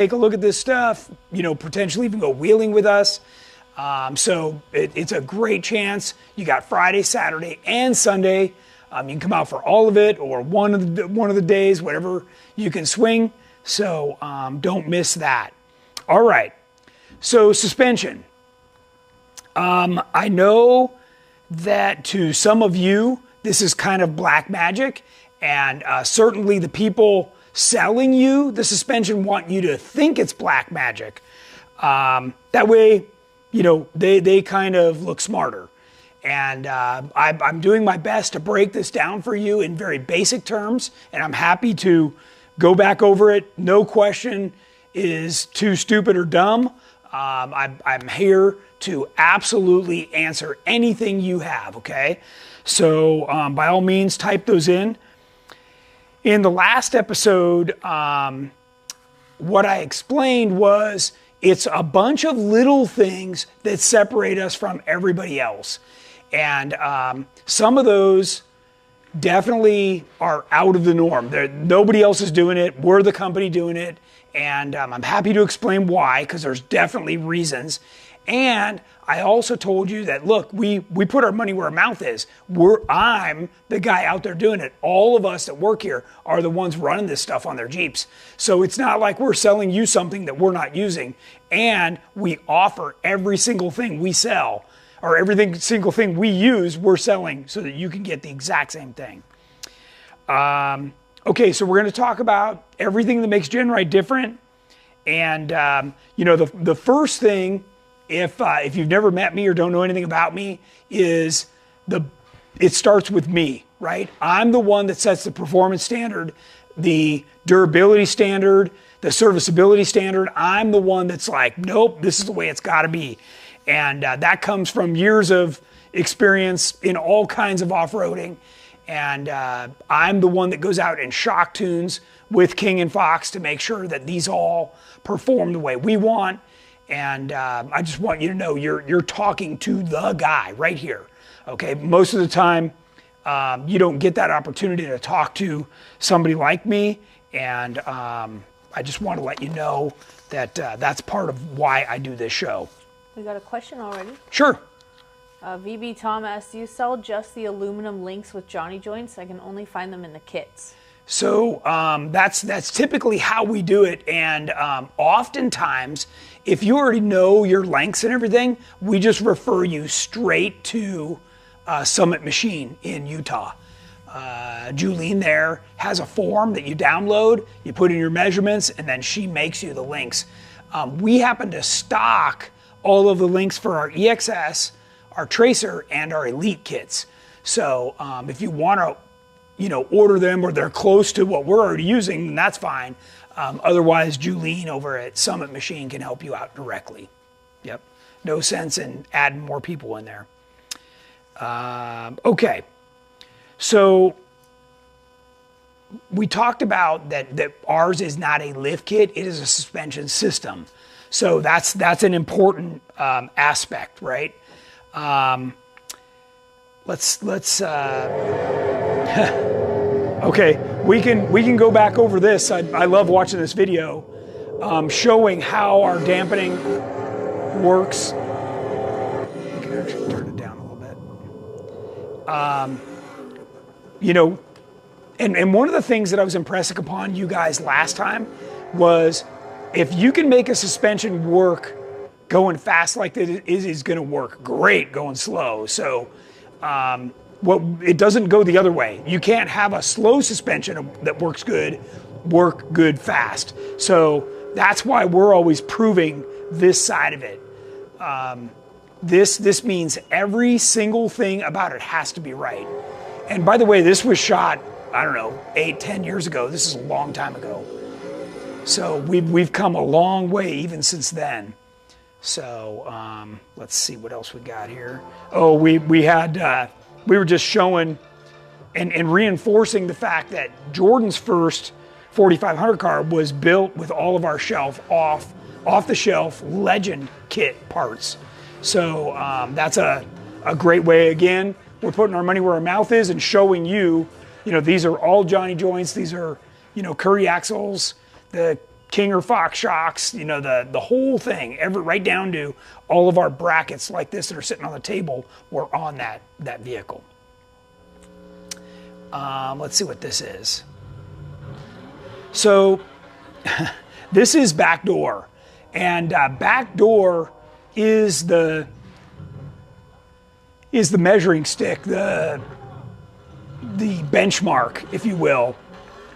take a look at this stuff, potentially even go wheeling with us. So it's a great chance. You got Friday, Saturday, and Sunday. You can come out for all of it or one of the days, whatever you can swing. So don't miss that. All right. So suspension. I know that to some of you, this is kind of black magic, and certainly the people selling you the suspension want you to think it's black magic. That way, they kind of look smarter. And I'm doing my best to break this down for you in very basic terms, and I'm happy to go back over it. No question is too stupid or dumb. I'm here to absolutely answer anything you have, okay? So by all means, type those in. In the last episode, what I explained was it's a bunch of little things that separate us from everybody else. And some of those definitely are out of the norm. Nobody else is doing it. We're the company doing it. And I'm happy to explain why, because there's definitely reasons. And I also told you that, look, we put our money where our mouth is. I'm the guy out there doing it. All of us that work here are the ones running this stuff on their Jeeps. So it's not like we're selling you something that we're not using. And we offer every single thing we sell, or every single thing we use, we're selling so that you can get the exact same thing. Okay, so we're going to talk about everything that makes GenRight different. And, the first thing, if you've never met me or don't know anything about me, is it starts with me, right? I'm the one that sets the performance standard, the durability standard, the serviceability standard. I'm the one that's like, nope, this is the way it's got to be. And that comes from years of experience in all kinds of off-roading. And I'm the one that goes out and shock tunes with King and Fox to make sure that these all perform the way we want. And I just want you to know you're talking to the guy right here. Okay, most of the time you don't get that opportunity to talk to somebody like me. And I just want to let you know that that's part of why I do this show. We got a question already. Sure. VB Tom asks, do you sell just the aluminum links with Johnny joints? I can only find them in the kits. So that's typically how we do it. And oftentimes, if you already know your lengths and everything, we just refer you straight to Summit Machine in Utah. Julene there has a form that you download, you put in your measurements, and then she makes you the links. We happen to stock all of the links for our EXS, our Tracer, and our Elite kits. So if you want to, order them or they're close to what we're already using, then that's fine. Otherwise, Julene over at Summit Machine can help you out directly. Yep, no sense in adding more people in there. Okay, so we talked about that ours is not a lift kit; it is a suspension system. So that's an important aspect, right? Let's okay, we can go back over this. I love watching this video showing how our dampening works. We can actually turn it down a little bit. And one of the things that I was impressing upon you guys last time was if you can make a suspension work going fast like that, it is going to work great going slow. So it doesn't go the other way. You can't have a slow suspension that work good fast. So that's why we're always proving this side of it. This means every single thing about it has to be right. And by the way, this was shot, I don't know, 8-10 years ago. This is a long time ago. So we've come a long way even since then. So let's see what else we got here. Oh, we were just showing and reinforcing the fact that Jordan's first 4500 car was built with all of our off the shelf Legend kit parts. So that's a great way. Again, we're putting our money where our mouth is and showing you, these are all Johnny joints. These are, Curry axles. The King or Fox shocks, you know, the whole thing, right down to all of our brackets like this that are sitting on the table were on that vehicle. Let's see what this is. So this is backdoor, and backdoor is the measuring stick, the benchmark, if you will,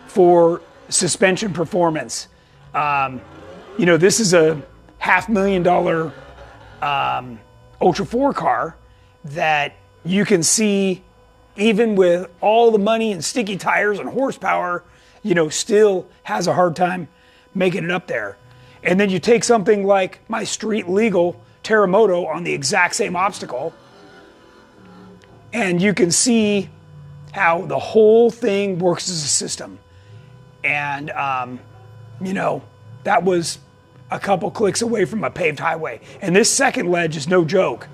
for suspension performance. You know, this is a $500,000 Ultra 4 car that you can see, even with all the money and sticky tires and horsepower, you know, still has a hard time making it up there. And then you take something like my street legal Terremoto on the exact same obstacle, and you can see how the whole thing works as a system. And, you know, that was a couple clicks away from a paved highway. And this second ledge is no joke.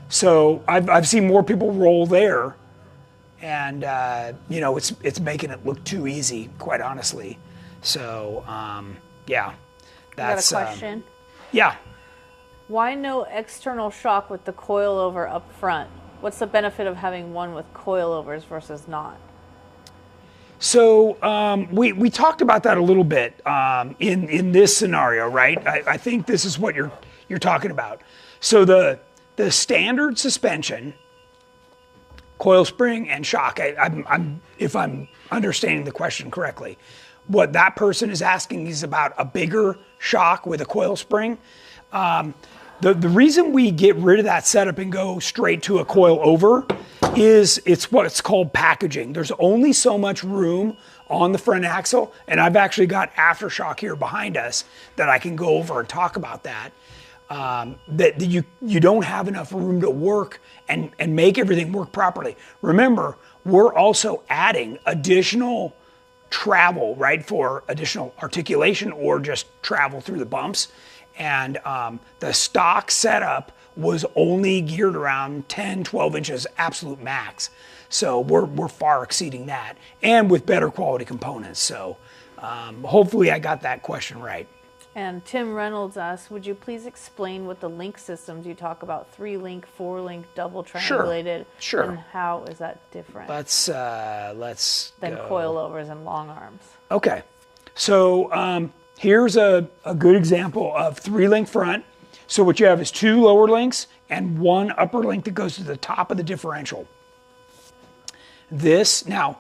So I've seen more people roll there, and, you know, it's making it look too easy, quite honestly. So, yeah. That's, I got a question. Yeah. Why no external shock with the coilover up front? What's the benefit of having one with coilovers versus not? So we talked about that a little bit in this scenario, right? I think this is what you're talking about. So the standard suspension, coil spring and shock. If I'm understanding the question correctly, what that person is asking is about a bigger shock with a coil spring. The reason we get rid of that setup and go straight to a coil over is it's what's called packaging. There's only so much room on the front axle, and I've actually got aftershock here behind us that I can go over and talk about that. That you don't have enough room to work and make everything work properly. Remember, we're also adding additional travel, right, for additional articulation or just travel through the bumps. And the stock setup was only geared around 10, 12 inches absolute max. So we're far exceeding that, and with better quality components. So hopefully I got that question right. And Tim Reynolds asks, would you please explain what the link systems you talk about, 3-link, 4-link, double triangulated, Sure. and how is that different Let's than go. coilovers and long arms? Okay, so here's a good example of 3-link front. So what you have is 2 lower links and 1 upper link that goes to the top of the differential. This, now,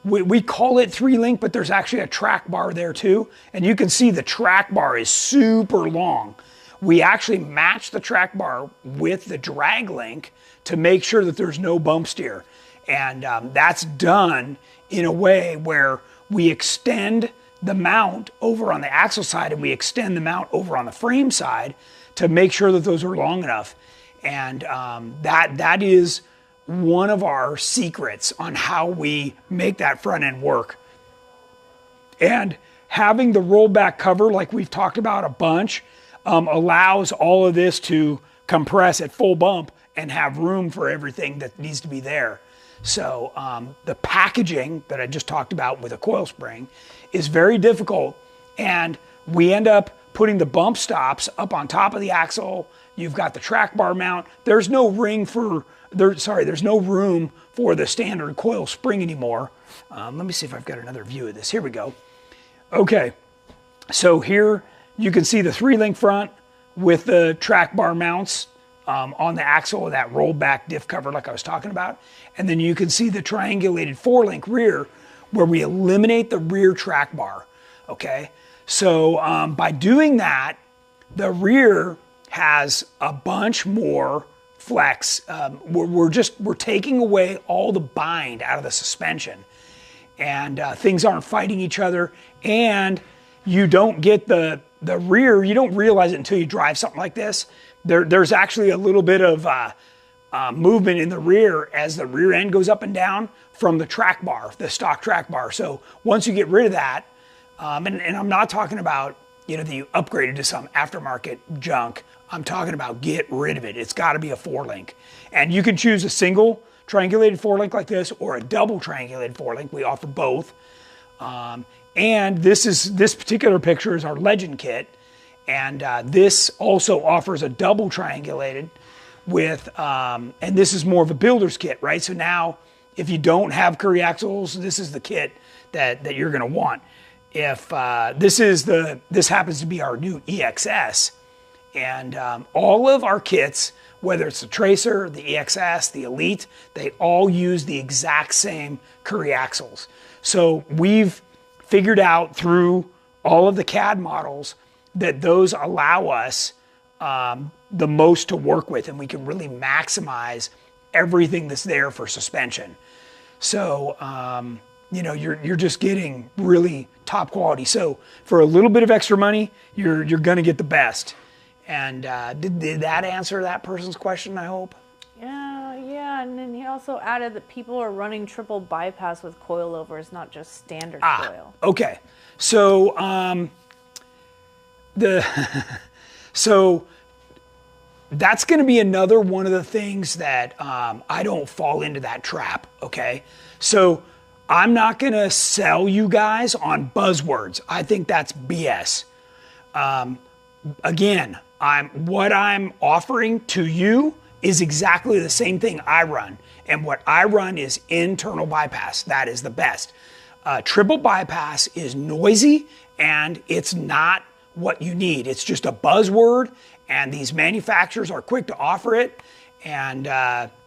we call it 3-link, but there's actually a track bar there too. And you can see the track bar is super long. We actually match the track bar with the drag link to make sure that there's no bump steer. And that's done in a way where we extend the mount over on the axle side and we extend the mount over on the frame side to make sure that those are long enough. And that is one of our secrets on how we make that front end work. And having the rollback cover, like we've talked about a bunch, allows all of this to compress at full bump and have room for everything that needs to be there. So the packaging that I just talked about with a coil spring is very difficult, and we end up putting the bump stops up on top of the axle. You've got the track bar mount. There's no there's no room for the standard coil spring anymore. Let me see if I've got another view of this. Here we go. Okay, so here you can see the 3-link front with the track bar mounts on the axle of that rollback diff cover like I was talking about. And then you can see the triangulated 4-link rear where we eliminate the rear track bar, okay? So by doing that, the rear has a bunch more flex. We're taking away all the bind out of the suspension, and things aren't fighting each other, and you don't get the rear, you don't realize it until you drive something like this. There's actually a little bit of movement in the rear as the rear end goes up and down from the track bar, the stock track bar. So once you get rid of that, and I'm not talking about, you know, that you upgraded to some aftermarket junk. I'm talking about get rid of it. It's got to be a 4-link. And you can choose a single triangulated 4-link like this or a double triangulated 4-link. We offer both. And this particular picture is our Legend kit. And this also offers a double triangulated with, and this is more of a builder's kit, right? So now if you don't have Curry axles, this is the kit that you're gonna want. If this happens to be our new EXS, and all of our kits, whether it's the Tracer, the EXS, the Elite, they all use the exact same Curry axles. So we've figured out through all of the CAD models that those allow us the most to work with, and we can really maximize everything that's there for suspension. So, you know, you're just getting really top quality. So for a little bit of extra money, you're gonna get the best. And did that answer that person's question, I hope? Yeah, and then he also added that people are running triple bypass with coilovers, not just standard coil. Okay. So so that's going to be another one of the things that I don't fall into that trap, okay? So I'm not going to sell you guys on buzzwords. I think that's BS. Again, what I'm offering to you is exactly the same thing I run. And what I run is internal bypass. That is the best. Triple bypass is noisy and it's not what you need. It's just a buzzword, and these manufacturers are quick to offer it. And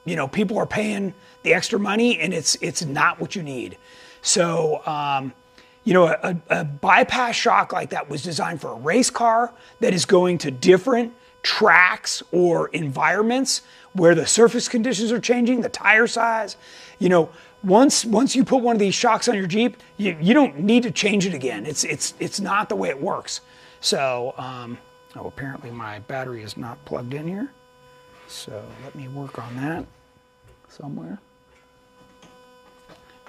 you know, people are paying the extra money, and it's not what you need. So you know, a bypass shock like that was designed for a race car that is going to different tracks or environments where the surface conditions are changing, the tire size. You know, once you put one of these shocks on your Jeep, you don't need to change it again. It's not the way it works. So, oh, apparently my battery is not plugged in here. So let me work on that somewhere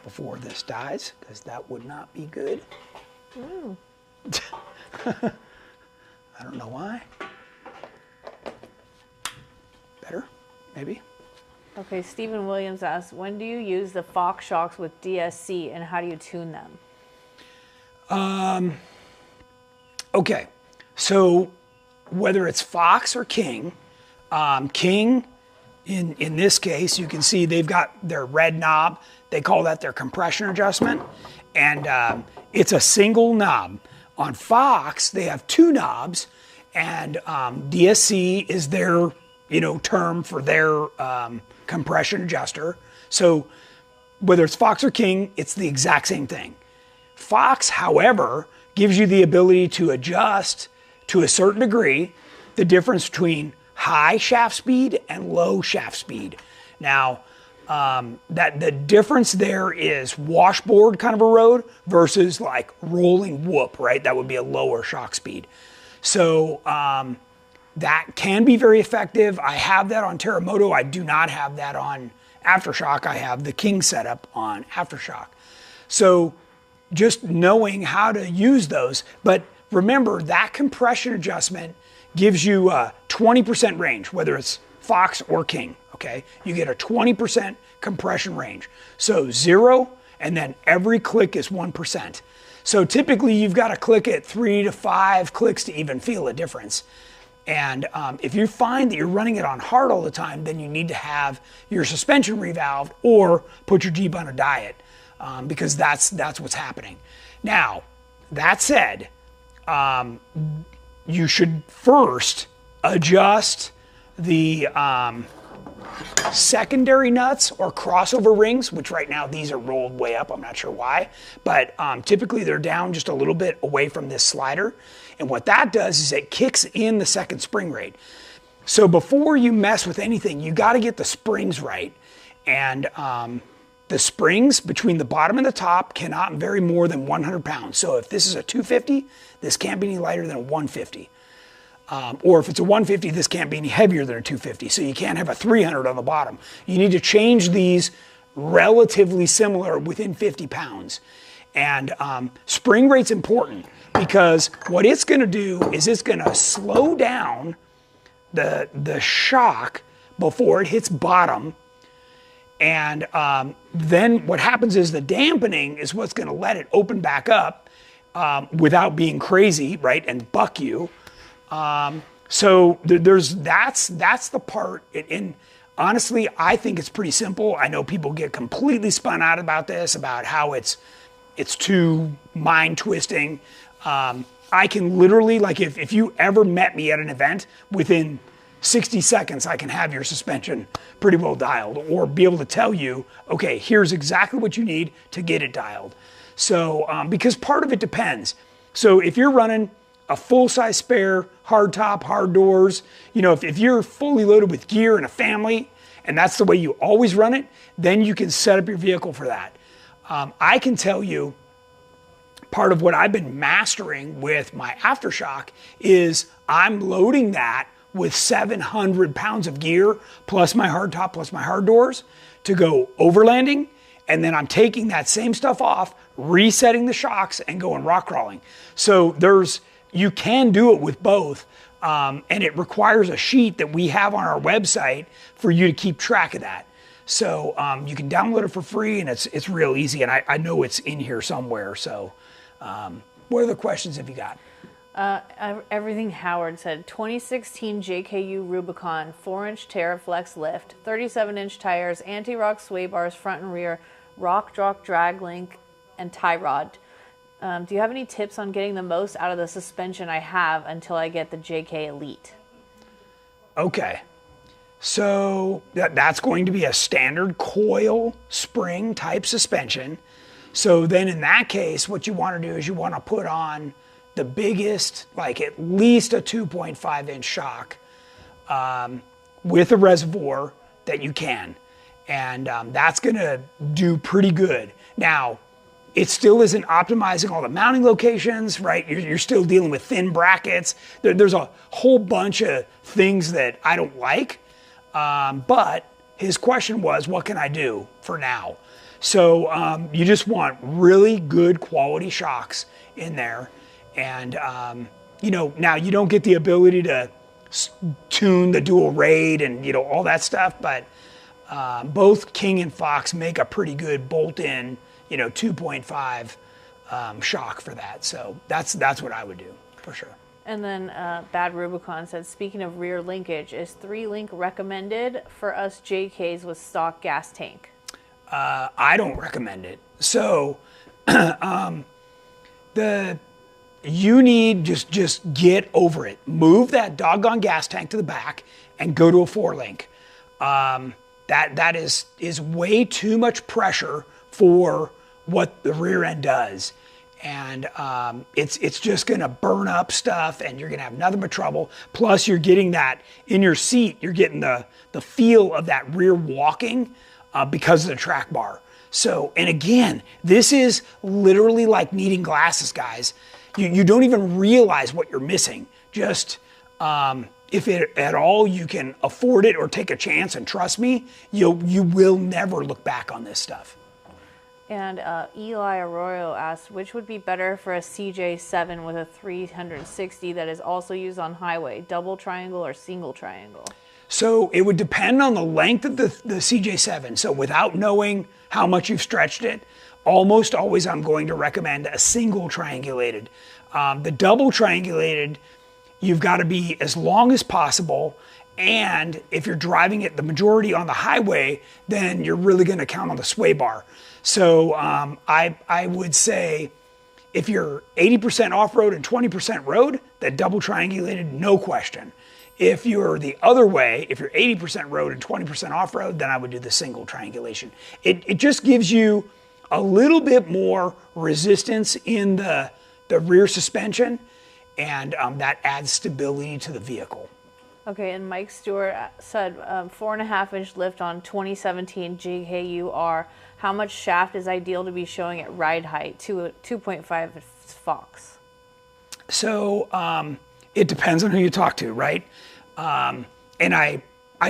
before this dies, because that would not be good. I don't know why. Better, maybe. Okay, Stephen Williams asks, when do you use the Fox shocks with DSC and how do you tune them? Okay, so whether it's Fox or King, King, in this case, you can see they've got their red knob. They call that their compression adjustment, and it's a single knob. On Fox, they have two knobs, and DSC is their term for their compression adjuster. So whether it's Fox or King, it's the exact same thing. Fox, however, gives you the ability to adjust to a certain degree the difference between high shaft speed and low shaft speed. Now, that the difference there is washboard kind of a road versus like rolling whoop, right? That would be a lower shock speed. So that can be very effective. I have that on Terremoto. I do not have that on Aftershock. I have the King setup on Aftershock. So just knowing how to use those, but remember that compression adjustment gives you a 20% range, whether it's Fox or King, okay? You get a 20% compression range. So 0, and then every click is 1%. So typically you've got to click it 3 to 5 clicks to even feel a difference. And if you find that you're running it on hard all the time, then you need to have your suspension revalved or put your Jeep on a diet, because that's what's happening. Now, that said, you should first adjust the secondary nuts or crossover rings, which right now these are rolled way up. I'm not sure why, but typically they're down just a little bit away from this slider. And what that does is it kicks in the second spring rate. So before you mess with anything, you got to get the springs right. And the springs between the bottom and the top cannot vary more than 100 pounds. So if this is a 250, this can't be any lighter than a 150. Or if it's a 150, this can't be any heavier than a 250. So you can't have a 300 on the bottom. You need to change these relatively similar within 50 pounds. And spring rate's important because what it's going to do is it's going to slow down the shock before it hits bottom. And then what happens is the dampening is what's going to let it open back up. without being crazy, right, and buck you. So that's the part. And honestly, I think it's pretty simple. I know people get completely spun out about this, about how it's too mind twisting. I can literally, like, if you ever met me at an event, within 60 seconds, I can have your suspension pretty well dialed, or be able to tell you, okay, here's exactly what you need to get it dialed. So, because part of it depends. So if you're running a full-size spare, hard top, hard doors, you know, if you're fully loaded with gear and a family, and that's the way you always run it, then you can set up your vehicle for that. I can tell you, part of what I've been mastering with my aftershock is I'm loading that with 700 pounds of gear, plus my hard top, plus my hard doors, to go overlanding. And then I'm taking that same stuff off, resetting the shocks, and going rock crawling. So you can do it with both. And it requires a sheet that we have on our website for you to keep track of that. So you can download it for free, and it's real easy. And I know it's in here somewhere. So what other questions have you got? Everything Howard said. 2016 JKU Rubicon, 4-inch Terraflex lift, 37-inch tires, anti-rock sway bars front and rear, rock drag link, and tie rod. Do you have any tips on getting the most out of the suspension I have until I get the JK Elite? Okay. So that's going to be a standard coil spring type suspension. So then in that case, what you want to do is you want to put on the biggest, like at least a 2.5-inch shock with a reservoir that you can. And that's going to do pretty good. Now, it still isn't optimizing all the mounting locations, right? You're still dealing with thin brackets. There's a whole bunch of things that I don't like. But his question was, what can I do for now? So you just want really good quality shocks in there. And, you know, now you don't get the ability to tune the dual rate and, you know, all that stuff. But both King and Fox make a pretty good bolt-in, you know, 2.5 shock for that. So that's what I would do for sure. And then Bad Rubicon said, speaking of rear linkage, is 3-link recommended for us JKs with stock gas tank? I don't recommend it. So you need just get over it. Move that doggone gas tank to the back and go to a 4-link. That is way too much pressure for what the rear end does. And it's just gonna burn up stuff, and you're gonna have nothing but trouble. Plus you're getting that in your seat, you're getting the feel of that rear walking because of the track bar. So, and again, this is literally like needing glasses, guys. You don't even realize what you're missing. Just if at all you can afford it or take a chance, and trust me, you will never look back on this stuff. And Eli Arroyo asked, which would be better for a CJ7 with a 360 that is also used on highway, double triangle or single triangle? So it would depend on the length of the CJ7. So without knowing how much you've stretched it, almost always I'm going to recommend a single triangulated. The double triangulated, you've got to be as long as possible. And if you're driving it the majority on the highway, then you're really going to count on the sway bar. So I would say if you're 80% off-road and 20% road, that double triangulated, no question. If you're the other way, if you're 80% road and 20% off-road, then I would do the single triangulation. It just gives you a little bit more resistance in the rear suspension, and that adds stability to the vehicle. Okay, and Mike Stewart said 4.5-inch lift on 2017 GKU-R. How much shaft is ideal to be showing at ride height? 2.5 Fox. So it depends on who you talk to, right? And I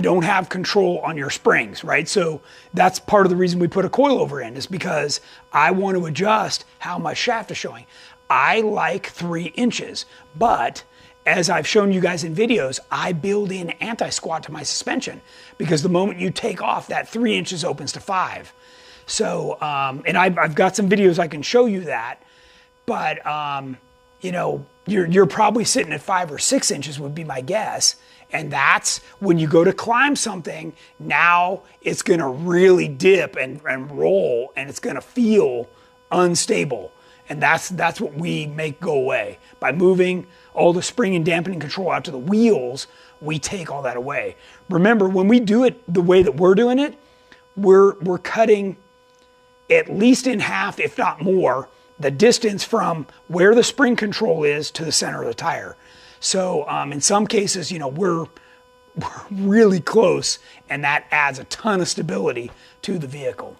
don't have control on your springs, right? So that's part of the reason we put a coilover in, is because I want to adjust how much shaft is showing. I like 3 inches, but as I've shown you guys in videos, I build in anti-squat to my suspension, because the moment you take off, that 3 inches opens to 5. So, and I've got some videos I can show you that, but you know, you're probably sitting at 5 or 6 inches would be my guess. And that's when you go to climb something, now it's gonna really dip and roll, and it's gonna feel unstable. And that's what we make go away. By moving all the spring and dampening control out to the wheels, we take all that away. Remember, when we do it the way that we're doing it, we're cutting at least in half, if not more, the distance from where the spring control is to the center of the tire. So in some cases, you know, we're really close, and that adds a ton of stability to the vehicle.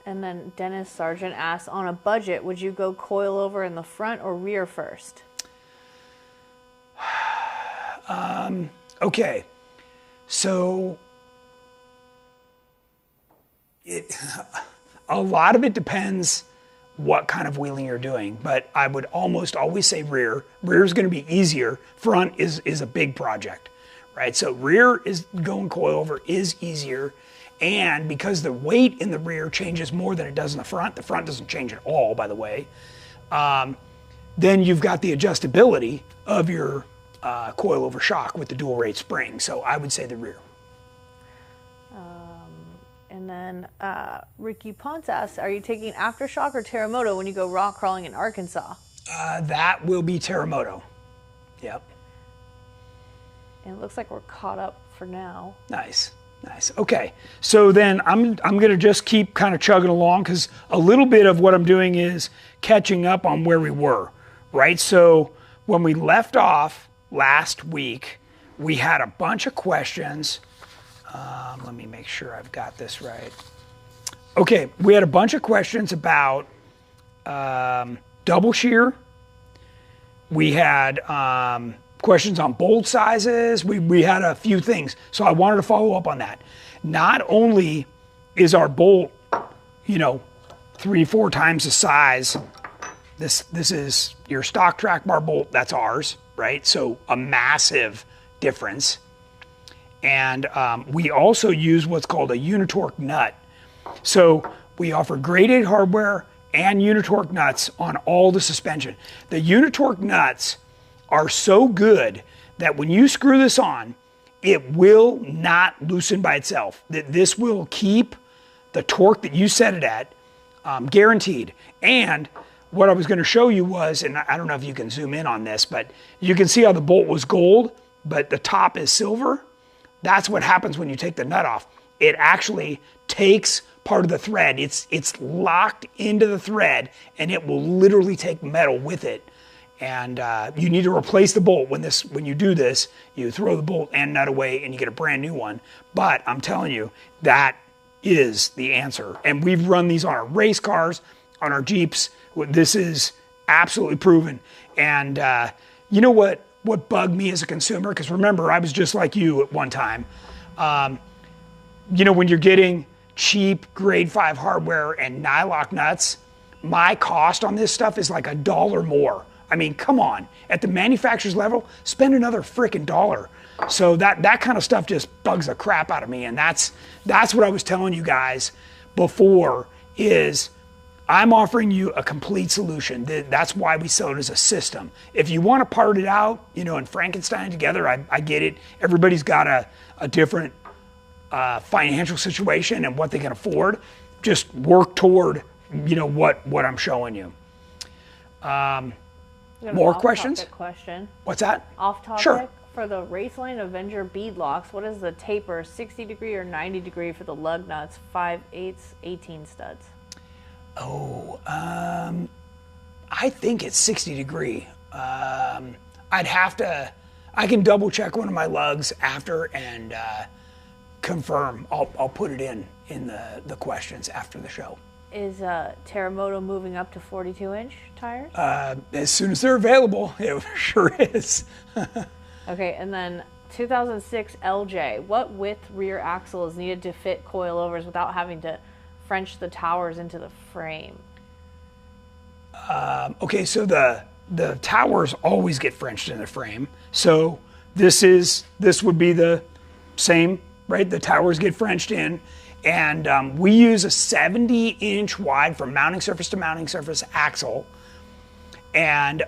And then Dennis Sargent asks, on a budget, would you go coilover in the front or rear first? Okay, so a lot of it depends what kind of wheeling you're doing, but I would almost always say rear. Rear is going to be easier. Front is a big project, right? So rear is going coilover is easier, and because the weight in the rear changes more than it does in the front doesn't change at all, by the way, then you've got the adjustability of your coilover shock with the dual rate spring. So I would say the rear. And then Ricky Ponce asks, are you taking aftershock or Terremoto when you go rock crawling in Arkansas? That will be Terremoto. Yep. And it looks like we're caught up for now. Nice, nice. Okay, so then I'm gonna just keep kind of chugging along, because a little bit of what I'm doing is catching up on where we were, right? So when we left off last week, we had a bunch of questions. Let me make sure I've got this right. Okay, we had a bunch of questions about double shear. We had questions on bolt sizes. We had a few things, so I wanted to follow up on that. Not only is our bolt, you know, 3-4 times the size. This is your stock track bar bolt. That's ours, right? So a massive difference. And we also use what's called a unitorque nut. So we offer grade 8 hardware and unitorque nuts on all the suspension. The unitorque nuts are so good that when you screw this on, it will not loosen by itself. This will keep the torque that you set it at, guaranteed. And what I was going to show you was, and I don't know if you can zoom in on this, but you can see how the bolt was gold, but the top is silver. That's what happens when you take the nut off. It actually takes part of the thread. It's locked into the thread, and it will literally take metal with it. And you need to replace the bolt when you do this. You throw the bolt and nut away, and you get a brand new one. But I'm telling you, that is the answer. And we've run these on our race cars, on our Jeeps. This is absolutely proven. And you know what bugged me as a consumer? Because remember, I was just like you at one time. You know, when you're getting cheap grade 5 hardware and nylock nuts, my cost on this stuff is like $1 more. I mean, come on. At the manufacturer's level, spend another frickin' $1. So that kind of stuff just bugs the crap out of me. And that's what I was telling you guys before, is I'm offering you a complete solution. That's why we sell it as a system. If you want to part it out, you know, and Frankenstein together, I get it. Everybody's got a different financial situation and what they can afford. Just work toward, you know, what I'm showing you. More questions? Question. What's that? Off topic. Sure. For the Raceline Avenger bead locks, what is the taper, 60 degree or 90 degree for the lug nuts, 5/8 18 studs? Oh, I think it's 60 degree. I can double check one of my lugs after and confirm. I'll put it in the questions after the show. Is Terremoto moving up to 42-inch tires? As soon as they're available, it sure is. Okay, and then 2006 LJ, what width rear axle is needed to fit coilovers without having to French the towers into the frame? Okay, so the towers always get Frenched in the frame. So this would be the same, right? The towers get Frenched in, and we use a 70-inch wide from mounting surface to mounting surface axle. And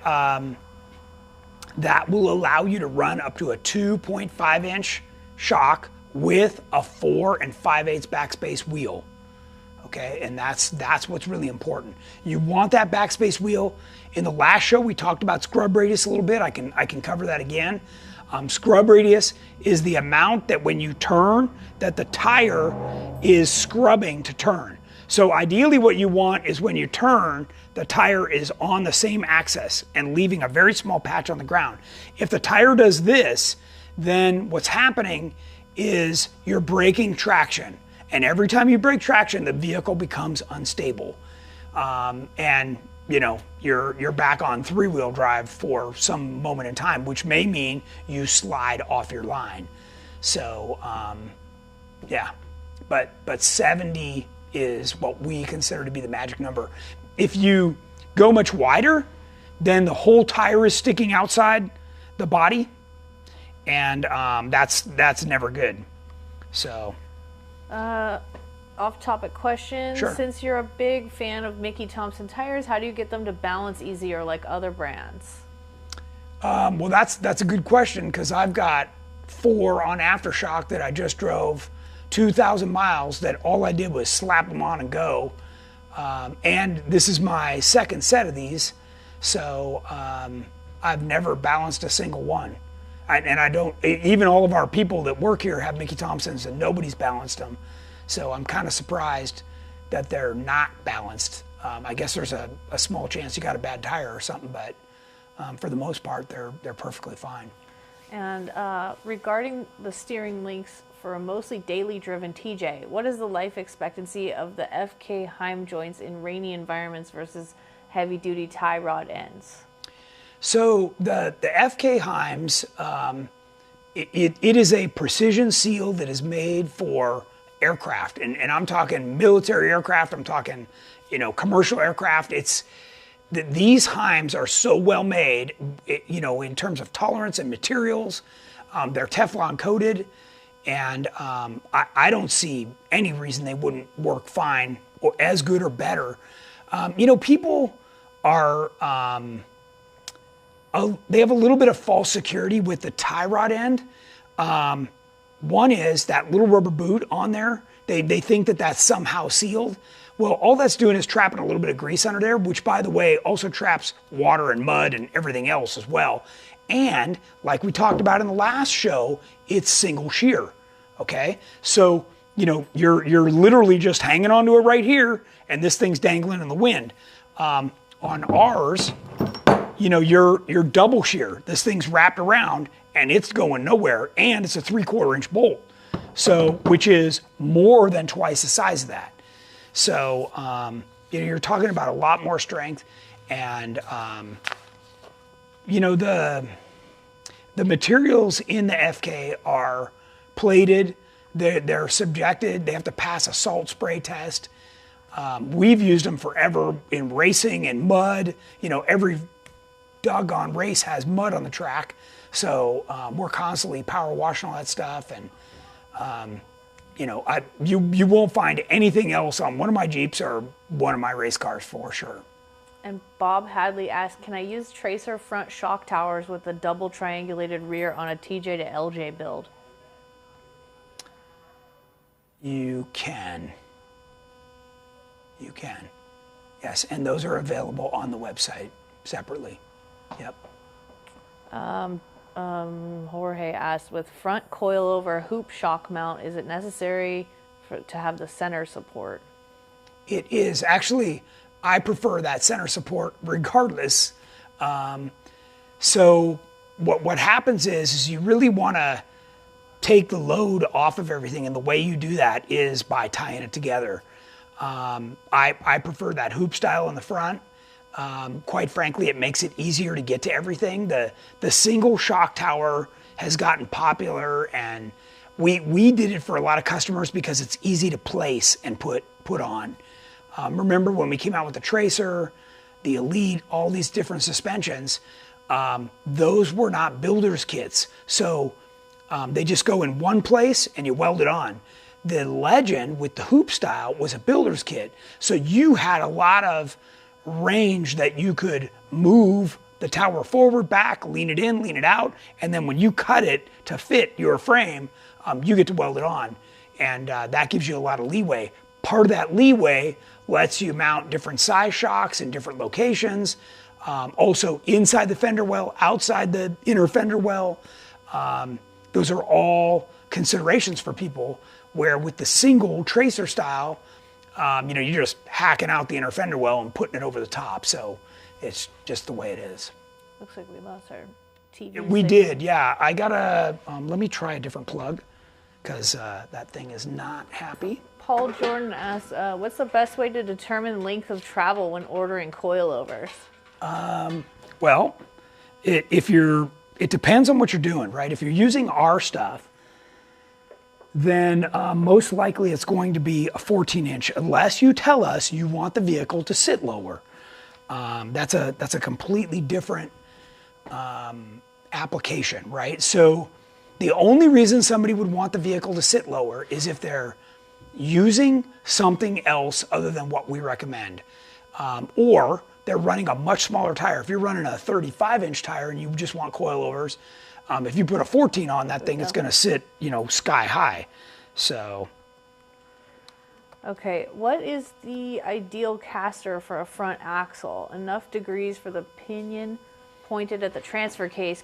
that will allow you to run up to a 2.5 inch shock with a 4 5/8 backspace wheel. Okay, and that's what's really important. You want that backspace wheel. In the last show, we talked about scrub radius a little bit. I can cover that again. Scrub radius is the amount that when you turn, that the tire is scrubbing to turn. So ideally what you want is when you turn, the tire is on the same axis and leaving a very small patch on the ground. If the tire does this, then what's happening is you're breaking traction. And every time you break traction, the vehicle becomes unstable. And you know, you're back on 3-wheel drive for some moment in time, which may mean you slide off your line. So yeah, but 70 is what we consider to be the magic number. If you go much wider, then the whole tire is sticking outside the body, and that's never good. So off-topic question. Sure. Since you're a big fan of Mickey Thompson tires, how do you get them to balance easier like other brands? Well, that's a good question, because I've got 4 on Aftershock that I just drove 2,000 miles that all I did was slap them on and go. And this is my second set of these, so I've never balanced a single one. And I don't, even all of our people that work here have Mickey Thompsons and nobody's balanced them. So I'm kind of surprised that they're not balanced. I guess there's a small chance you got a bad tire or something, but for the most part, they're perfectly fine. And regarding the steering links for a mostly daily driven TJ, what is the life expectancy of the FK Heim joints in rainy environments versus heavy duty tie rod ends? So the FK Heims, it is a precision seal that is made for aircraft, and I'm talking military aircraft, I'm talking, you know, commercial aircraft. These Heims are so well made, you know, in terms of tolerance and materials. They're Teflon coated, and I don't see any reason they wouldn't work fine or as good or better. You know, people are, they have a little bit of false security with the tie rod end. One is that little rubber boot on there. They think that that's somehow sealed. Well, all that's doing is trapping a little bit of grease under there, which, by the way, also traps water and mud and everything else as well. And like we talked about in the last show, it's single shear, okay? So, you know, you're literally just hanging onto it right here, and this thing's dangling in the wind. On ours, you know, you're double shear. This thing's wrapped around, and it's going nowhere, and it's a 3/4 inch bolt, so which is more than twice the size of that. So you know, you're talking about a lot more strength, and you know, the materials in the FK are plated. They're subjected. They have to pass a salt spray test. We've used them forever in racing and mud. You know, every doggone race has mud on the track. So we're constantly power washing all that stuff, and you know, you won't find anything else on one of my Jeeps or one of my race cars for sure. And Bob Hadley asked, can I use tracer front shock towers with a double triangulated rear on a TJ to LJ build? You can. You can. Yes, and those are available on the website separately. Yep. Jorge asked, with front coilover hoop shock mount, is it necessary to have the center support? It is. Actually, I prefer that center support regardless. So what happens is you really want to take the load off of everything, and the way you do that is by tying it together. I prefer that hoop style in the front. Quite frankly, it makes it easier to get to everything. The single shock tower has gotten popular, and we did it for a lot of customers because it's easy to place and put on. Remember when we came out with the Tracer, the Elite, all these different suspensions, those were not builder's kits. So they just go in one place and you weld it on. The Legend with the hoop style was a builder's kit. So you had a lot of range that you could move the tower forward, back, lean it in, lean it out, and then when you cut it to fit your frame, you get to weld it on. And that gives you a lot of leeway. Part of that leeway lets you mount different size shocks in different locations. Also inside the fender well, outside the inner fender well. Those are all considerations for people where with the single tracer style, you're just hacking out the inner fender well and putting it over the top. So it's just the way it is. Looks like we lost our TV. We did, yeah. I gotta, let me try a different plug because that thing is not happy. Paul Jordan asks, what's the best way to determine length of travel when ordering coilovers? Well, it depends on what you're doing, right? If you're using our stuff, then most likely it's going to be a 14-inch, unless you tell us you want the vehicle to sit lower. That's a completely different application, right? So the only reason somebody would want the vehicle to sit lower is if they're using something else other than what we recommend, or they're running a much smaller tire. If you're running a 35-inch tire and you just want coilovers, if you put a 14 on that thing, it's going to sit, sky high. So. Okay, what is the ideal caster for a front axle? Enough degrees for the pinion pointed at the transfer case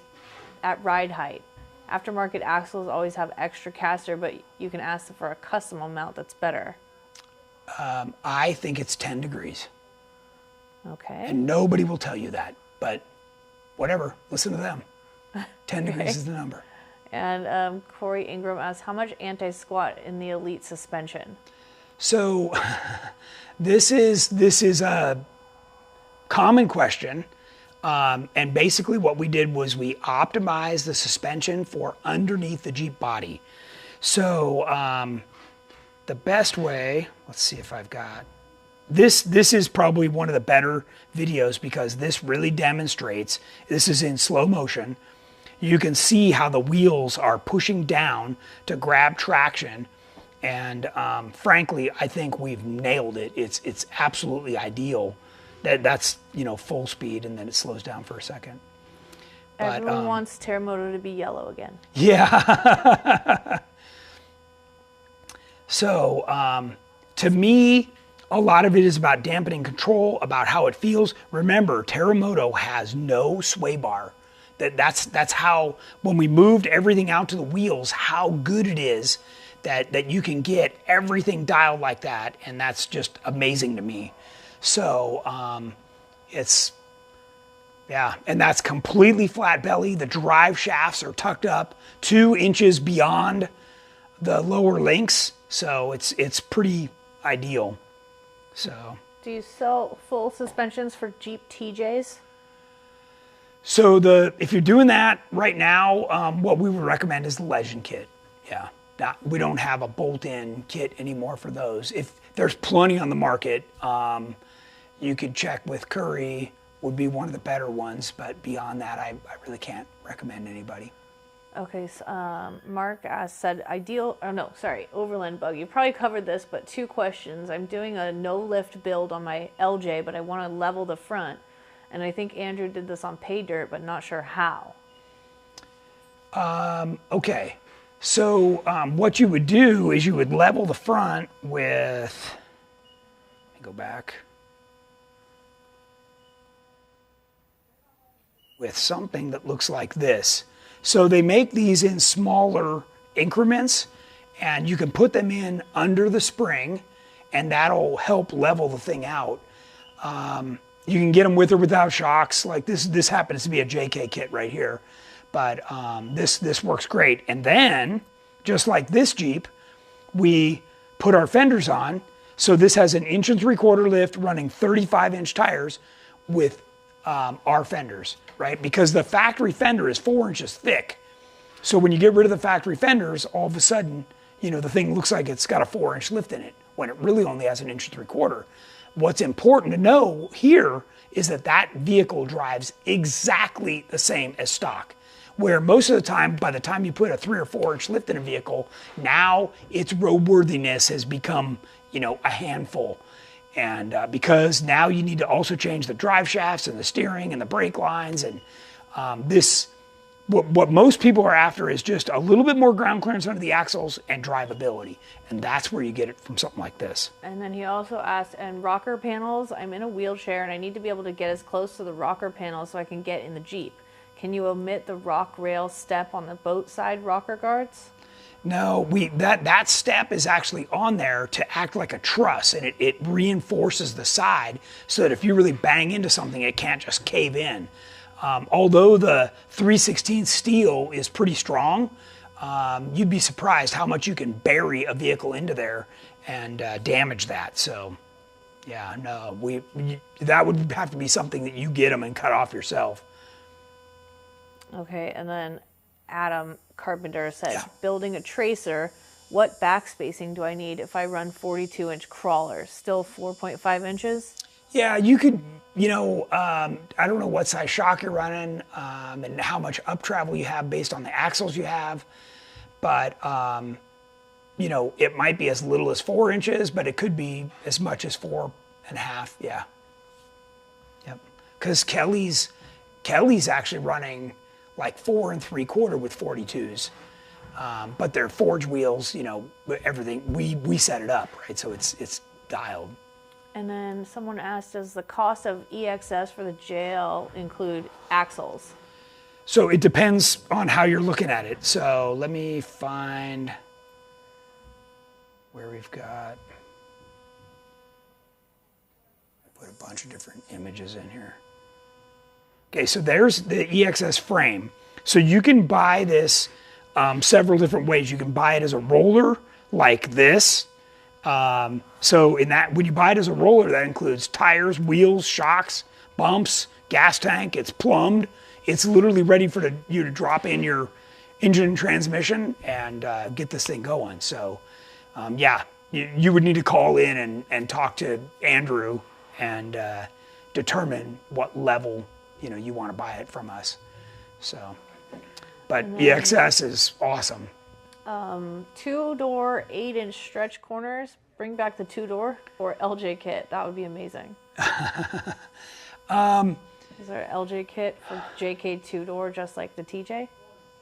at ride height. Aftermarket axles always have extra caster, but you can ask for a custom amount that's better. I think it's 10 degrees. Okay. And nobody will tell you that, but whatever, listen to them. 10 degrees is the number. And Corey Ingram asks, how much anti-squat in the Elite suspension? So this is a common question. And basically what we did was we optimized the suspension for underneath the Jeep body. So the best way, let's see if I've got, this is probably one of the better videos because this really demonstrates, this is in slow motion. You can see how the wheels are pushing down to grab traction. And frankly, I think we've nailed it. It's absolutely ideal. That's full speed and then it slows down for a second. But, everyone wants Terremoto to be yellow again. Yeah. So to me, a lot of it is about dampening control, about how it feels. Remember, Terremoto has no sway bar. That's how, when we moved everything out to the wheels, how good it is that you can get everything dialed like that, and that's just amazing to me. So and that's completely flat belly. The drive shafts are tucked up 2 inches beyond the lower links, so it's pretty ideal. So. Do you sell full suspensions for Jeep TJs? So if you're doing that right now, what we would recommend is the Legend kit. Yeah, we don't have a bolt-in kit anymore for those. If there's plenty on the market, you could check with Curry, would be one of the better ones, but beyond that, I really can't recommend anybody. Okay, so Mark said Overland Bug. You probably covered this, but 2 questions. I'm doing a no-lift build on my LJ, but I want to level the front. And I think Andrew did this on pay dirt, but not sure how. Okay, so what you would do is you would level the front with, let me go back, with something that looks like this. So they make these in smaller increments, and you can put them in under the spring, and that'll help level the thing out. You can get them with or without shocks. Like this happens to be a JK kit right here, but this works great. And then, just like this Jeep, we put our fenders on. So this has an 1 3/4 lift running 35-inch tires with our fenders, right? Because the factory fender is 4 inches thick. So when you get rid of the factory fenders, all of a sudden, the thing looks like it's got a 4-inch lift in it when it really only has an 1 3/4. What's important to know here is that vehicle drives exactly the same as stock, where most of the time, by the time you put a 3 or 4-inch lift in a vehicle, now its roadworthiness has become, a handful. And because now you need to also change the drive shafts and the steering and the brake lines, and what most people are after is just a little bit more ground clearance under the axles and drivability. And that's where you get it from something like this. And then he also asked, and rocker panels, I'm in a wheelchair and I need to be able to get as close to the rocker panels so I can get in the Jeep. Can you omit the rock rail step on the boat side rocker guards? No, that step is actually on there to act like a truss, and it reinforces the side so that if you really bang into something, it can't just cave in. Although the 3/16 steel is pretty strong, you'd be surprised how much you can bury a vehicle into there and damage that. So, yeah, no, that would have to be something that you get them and cut off yourself. Okay, and then Adam Carpenter said, Yeah. building a tracer, what backspacing do I need if I run 42-inch crawlers? Still 4.5 inches? Yeah, you could, I don't know what size shock you're running and how much up travel you have based on the axles you have, but, it might be as little as 4 inches, but it could be as much as 4.5, yeah. Yep, because Kelly's actually running like 4 3/4 with 42s, but they're forge wheels, everything, we set it up, right, so it's dialed. And then someone asked, does the cost of EXS for the JL include axles? So it depends on how you're looking at it. So let me find where we've got, put a bunch of different images in here. Okay, so there's the EXS frame. So you can buy this several different ways. You can buy it as a roller like this. So when you buy it as a roller, that includes tires, wheels, shocks, bumps, gas tank. It's plumbed. It's literally ready for you to drop in your engine and transmission and get this thing going. So yeah, you would need to call in and talk to Andrew and determine what level you want to buy it from us. So, but EXS is awesome. 2-door, 8-inch stretch corners. Bring back the 2-door or LJ kit. That would be amazing. Is there an LJ kit for JK 2-door just like the TJ?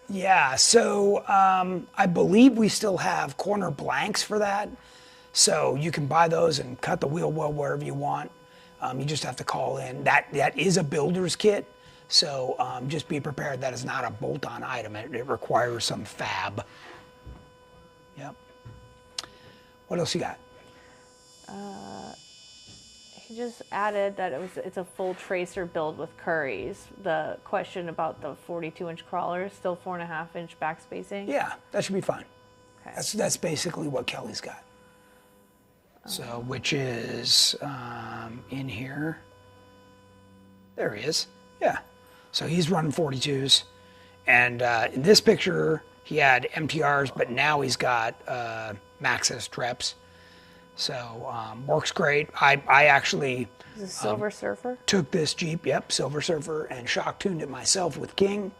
Yeah, so I believe we still have corner blanks for that. So you can buy those and cut the wheel well wherever you want. You just have to call in. That is a builder's kit. So just be prepared. That is not a bolt-on item. It requires some fab. Yep. What else you got? He just added that it's a full tracer build with Curry's. The question about the 42-inch crawlers, still 4.5-inch backspacing. Yeah, that should be fine. Okay. That's basically what Kelly's got. So, which is in here. There he is. Yeah. So he's running 42s. And in this picture, he had MTRs, but now he's got Maxxis Treps. So works great. I actually Is it Silver Surfer? took this Jeep, yep, Silver Surfer, and shock tuned it myself with King,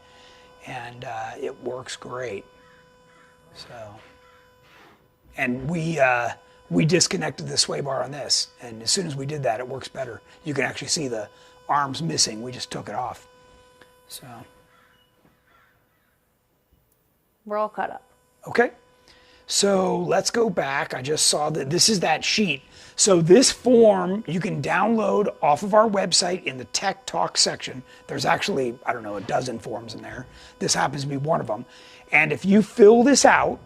and it works great. So, and we disconnected the sway bar on this, and as soon as we did that, it works better. You can actually see the arms missing. We just took it off. So, We're all caught up. okay. So let's go back. I just saw that this is that sheet. So this form you can download off of our website in the Tech Talk section. There's actually, I don't know, a dozen forms in there. This happens to be one of them. And if you fill this out,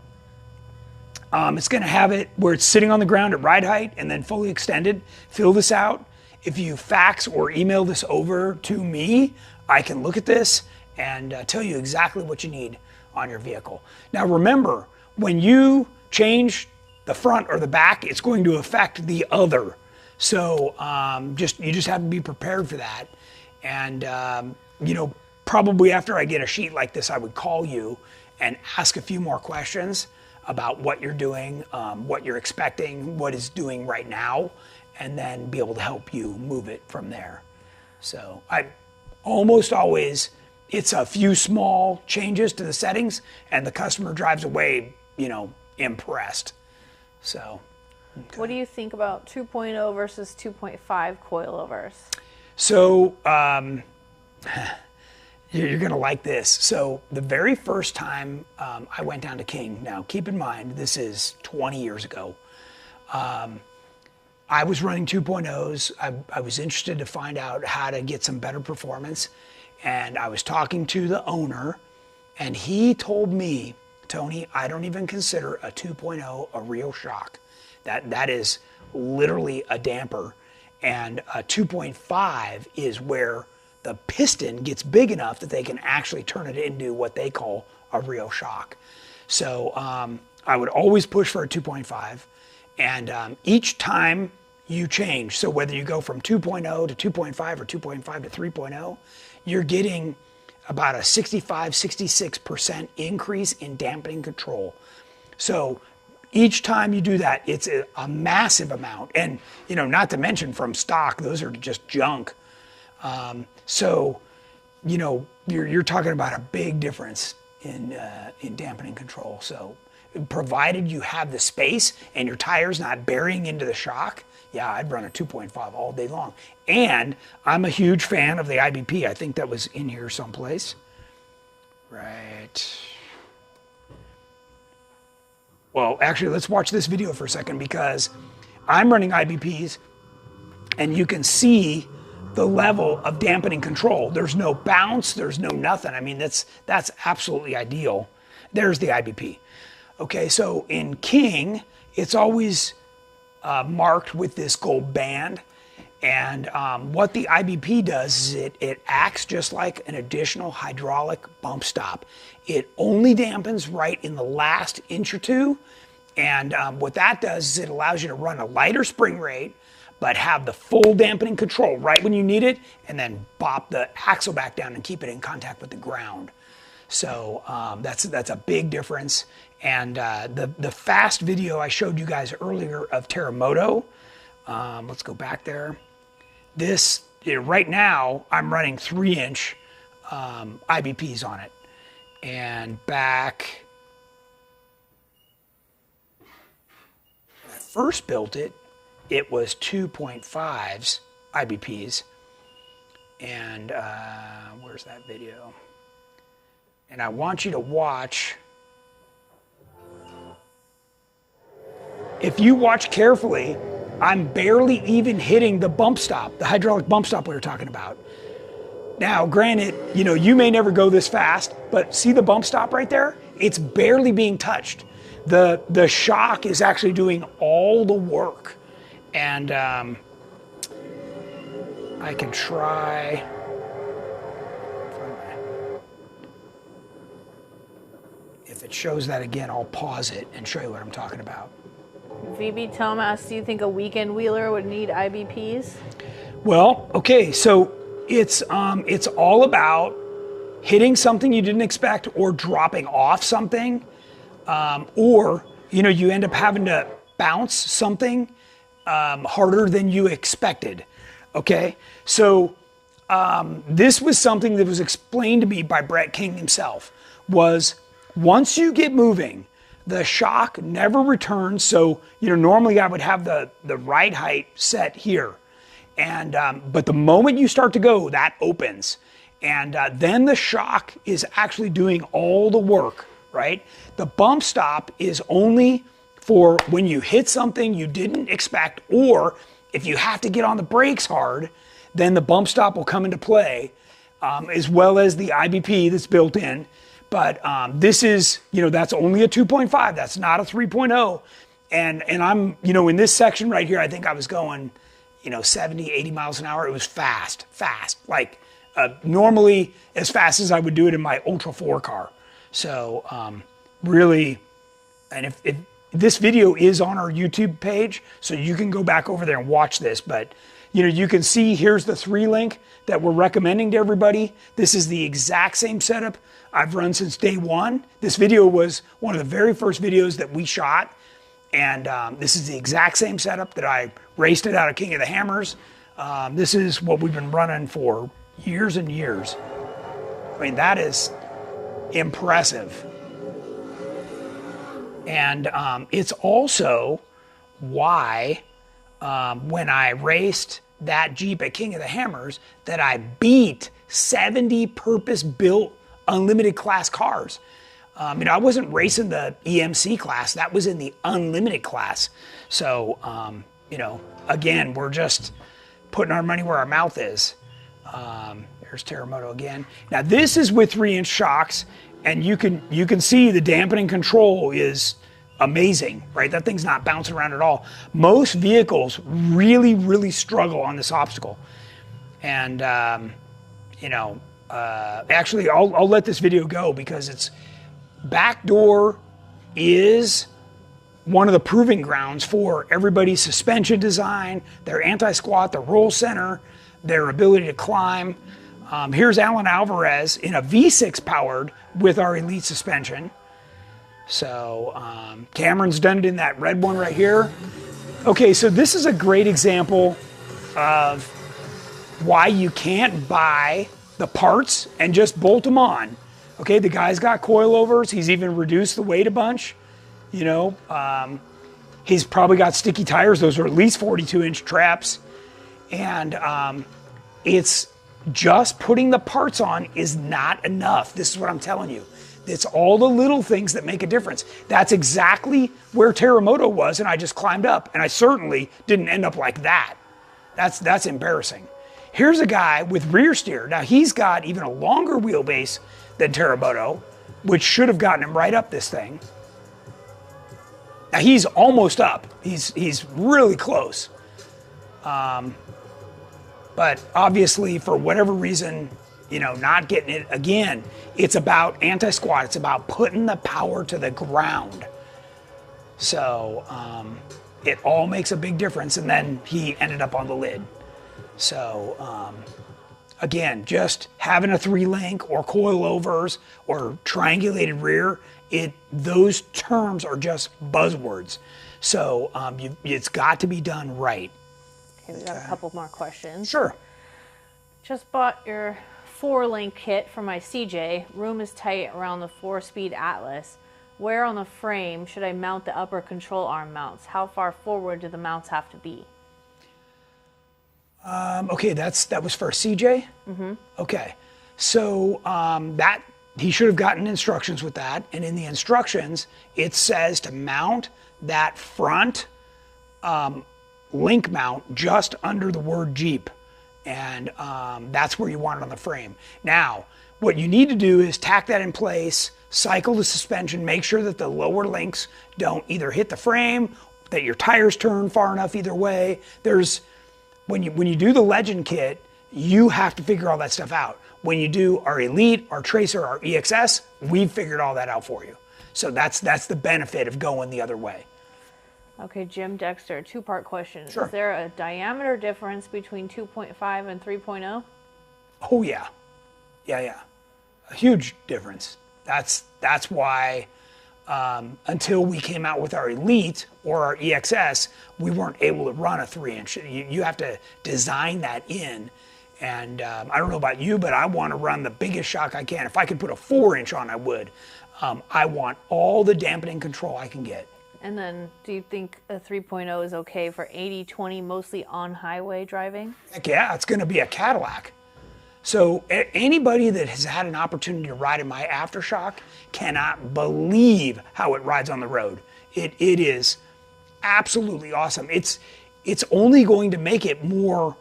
it's going to have it where it's sitting on the ground at ride height and then fully extended. Fill this out. If you fax or email this over to me, I can look at this and tell you exactly what you need on your vehicle. Now remember, when you change the front or the back, it's going to affect the other. So you just have to be prepared for that. And probably after I get a sheet like this, I would call you and ask a few more questions about what you're doing, what you're expecting, what it's doing right now, and then be able to help you move it from there. So I almost always, it's a few small changes to the settings and the customer drives away, impressed. So What do you think about 2.0 versus 2.5 coilovers? So you're going to like this. So the very first time I went down to King, now keep in mind, this is 20 years ago. I was running 2.0s. I was interested to find out how to get some better performance. And I was talking to the owner, and he told me, Tony, I don't even consider a 2.0 a real shock. That is literally a damper. And a 2.5 is where the piston gets big enough that they can actually turn it into what they call a real shock. So I would always push for a 2.5. And each time you change, so whether you go from 2.0 to 2.5 or 2.5 to 3.0, you're getting about a 65, 66% increase in dampening control. So each time you do that, it's a massive amount. And, you know, not to mention from stock, those are just junk. So, you know, you're talking about a big difference in dampening control. So provided you have the space and your tire's not burying into the shock, yeah, I'd run a 2.5 all day long. And I'm a huge fan of the IBP. I think that was in here someplace. Right. Well, actually, let's watch this video for a second because I'm running IBPs and you can see the level of dampening control. There's no bounce, there's no nothing. I mean, that's absolutely ideal. There's the IBP. Okay, so in King, it's always marked with this gold band. And what the IBP does is it acts just like an additional hydraulic bump stop. It only dampens right in the last inch or two. And what that does is it allows you to run a lighter spring rate, but have the full dampening control right when you need it, and then bop the axle back down and keep it in contact with the ground. So that's a big difference. And the fast video I showed you guys earlier of Terremoto, let's go back there. This, right now, I'm running 3-inch IBPs on it. And back, when I first built it, it was 2.5s IBPs. And where's that video? And I want you to watch. If you watch carefully, I'm barely even hitting the bump stop, the hydraulic bump stop we were talking about. Now, granted, you know, you may never go this fast, but see the bump stop right there? It's barely being touched. The shock is actually doing all the work. And I can try. If it shows that again, I'll pause it and show you what I'm talking about. VB Thomas, do you think a weekend wheeler would need IBPs? Well, okay, so it's all about hitting something you didn't expect or dropping off something, or you know, you end up having to bounce something harder than you expected. Okay, so this was something that was explained to me by Brett King himself. Was once you get moving, the shock never returns. So, you know, normally I would have the ride height set here. And, but the moment you start to go, that opens. And then the shock is actually doing all the work, right? The bump stop is only for when you hit something you didn't expect, or if you have to get on the brakes hard, then the bump stop will come into play, as well as the IBP that's built in. But this is, you know, that's only a 2.5. That's not a 3.0. And I'm, you know, in this section right here, I think I was going, you know, 70, 80 miles an hour. It was fast. Like normally as fast as I would do it in my Ultra 4 car. So really, and if this video is on our YouTube page, so you can go back over there and watch this. But, you know, you can see here's the 3 link that we're recommending to everybody. This is the exact same setup I've run since day one. This video was one of the very first videos that we shot. And this is the exact same setup that I raced it out of King of the Hammers. This is what we've been running for years and years. I mean, that is impressive. And it's also why when I raced that Jeep at King of the Hammers that I beat 70 purpose-built unlimited class cars. I wasn't racing the EMC class. That was in the unlimited class. So, again, we're just putting our money where our mouth is. There's Terremoto again. Now this is with 3-inch shocks, and you can see the dampening control is amazing, right? That thing's not bouncing around at all. Most vehicles really, really struggle on this obstacle. And, actually I'll let this video go because it's backdoor is one of the proving grounds for everybody's suspension design, their anti-squat, their roll center, their ability to climb. Here's Alan Alvarez in a V6 powered with our Elite suspension. So Cameron's done it in that red one right here. Okay, so this is a great example of why you can't buy the parts and just bolt them on. Okay, the guy's got coilovers. He's even reduced the weight a bunch. He's probably got sticky tires. Those are at least 42-inch traps. And it's just putting the parts on is not enough. This is what I'm telling you. It's all the little things that make a difference. That's exactly where Terremoto was, and I just climbed up. And I certainly didn't end up like that. That's embarrassing. Here's a guy with rear steer. Now he's got even a longer wheelbase than Terremoto, which should have gotten him right up this thing. Now he's almost up. He's really close. But obviously, for whatever reason, not getting it again, it's about anti-squat. It's about putting the power to the ground. So it all makes a big difference. And then he ended up on the lid. So again, just having a 3-link or coilovers or triangulated rear, those terms are just buzzwords. So it's got to be done right. Okay, we got a couple more questions. Sure. Just bought your 4-link kit for my CJ. Room is tight around the 4-speed Atlas. Where on the frame should I mount the upper control arm mounts? How far forward do the mounts have to be? Okay, that was for a CJ? Mm-hmm. Okay, so that he should have gotten instructions with that, and in the instructions it says to mount that front link mount just under the word Jeep, and that's where you want it on the frame. Now, what you need to do is tack that in place, cycle the suspension, make sure that the lower links don't either hit the frame, that your tires turn far enough either way. When you do the Legend kit, you have to figure all that stuff out. When you do our Elite, our Tracer, our EXS, we've figured all that out for you. So that's the benefit of going the other way. Okay, Jim Dexter, 2-part question. Sure. Is there a diameter difference between 2.5 and 3.0? Oh yeah. Yeah. A huge difference. That's why until we came out with our Elite or our EXS, we weren't able to run a 3-inch. You have to design that in. And I don't know about you, but I want to run the biggest shock I can. If I could put a 4-inch on, I would. I want all the dampening control I can get. And then, do you think a 3.0 is okay for 80/20, mostly on highway driving? Heck yeah, it's going to be a Cadillac. So anybody that has had an opportunity to ride in my Aftershock cannot believe how it rides on the road. It is absolutely awesome. It's only going to make it more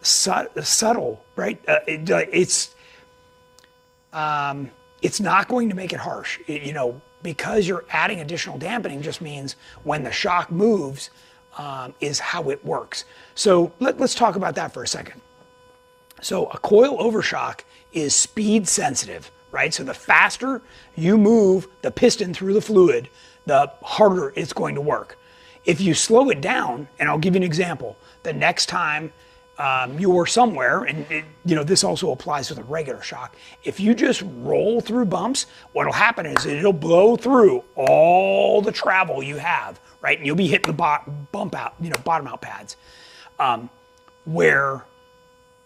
subtle, right? It's not going to make it harsh. Because you're adding additional dampening just means when the shock moves is how it works. So let's talk about that for a second. So a coil overshock is speed sensitive, right? So the faster you move the piston through the fluid, the harder it's going to work. If you slow it down, and I'll give you an example, the next time you're somewhere, and this also applies to the regular shock. If you just roll through bumps, what'll happen is it'll blow through all the travel you have, right? And you'll be hitting the bottom out pads.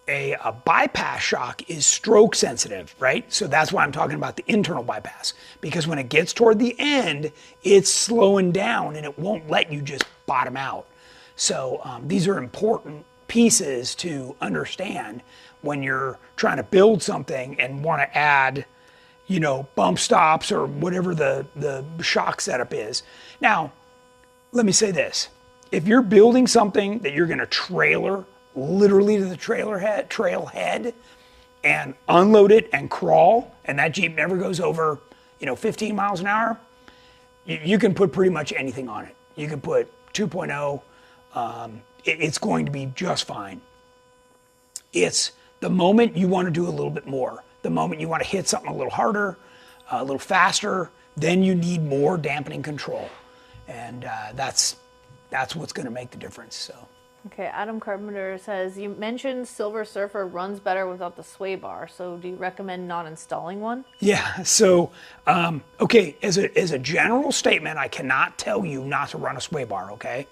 a bypass shock is stroke sensitive, right? So that's why I'm talking about the internal bypass, because when it gets toward the end, it's slowing down and it won't let you just bottom out. So these are important pieces to understand when you're trying to build something and want to add, you know, bump stops or whatever the shock setup is. Now, let me say this. If you're building something that you're going to trailer literally to the trailhead and unload it and crawl, and that Jeep never goes over, you know, 15 miles an hour, you can put pretty much anything on it. You can put 2.0, it's going to be just fine. It's the moment you want to do a little bit more, the moment you want to hit something a little harder, a little faster, then you need more dampening control. And that's what's going to make the difference. So. Okay, Adam Carpenter says, you mentioned Silver Surfer runs better without the sway bar, so do you recommend not installing one? Yeah, so, okay, as a general statement, I cannot tell you not to run a sway bar, okay?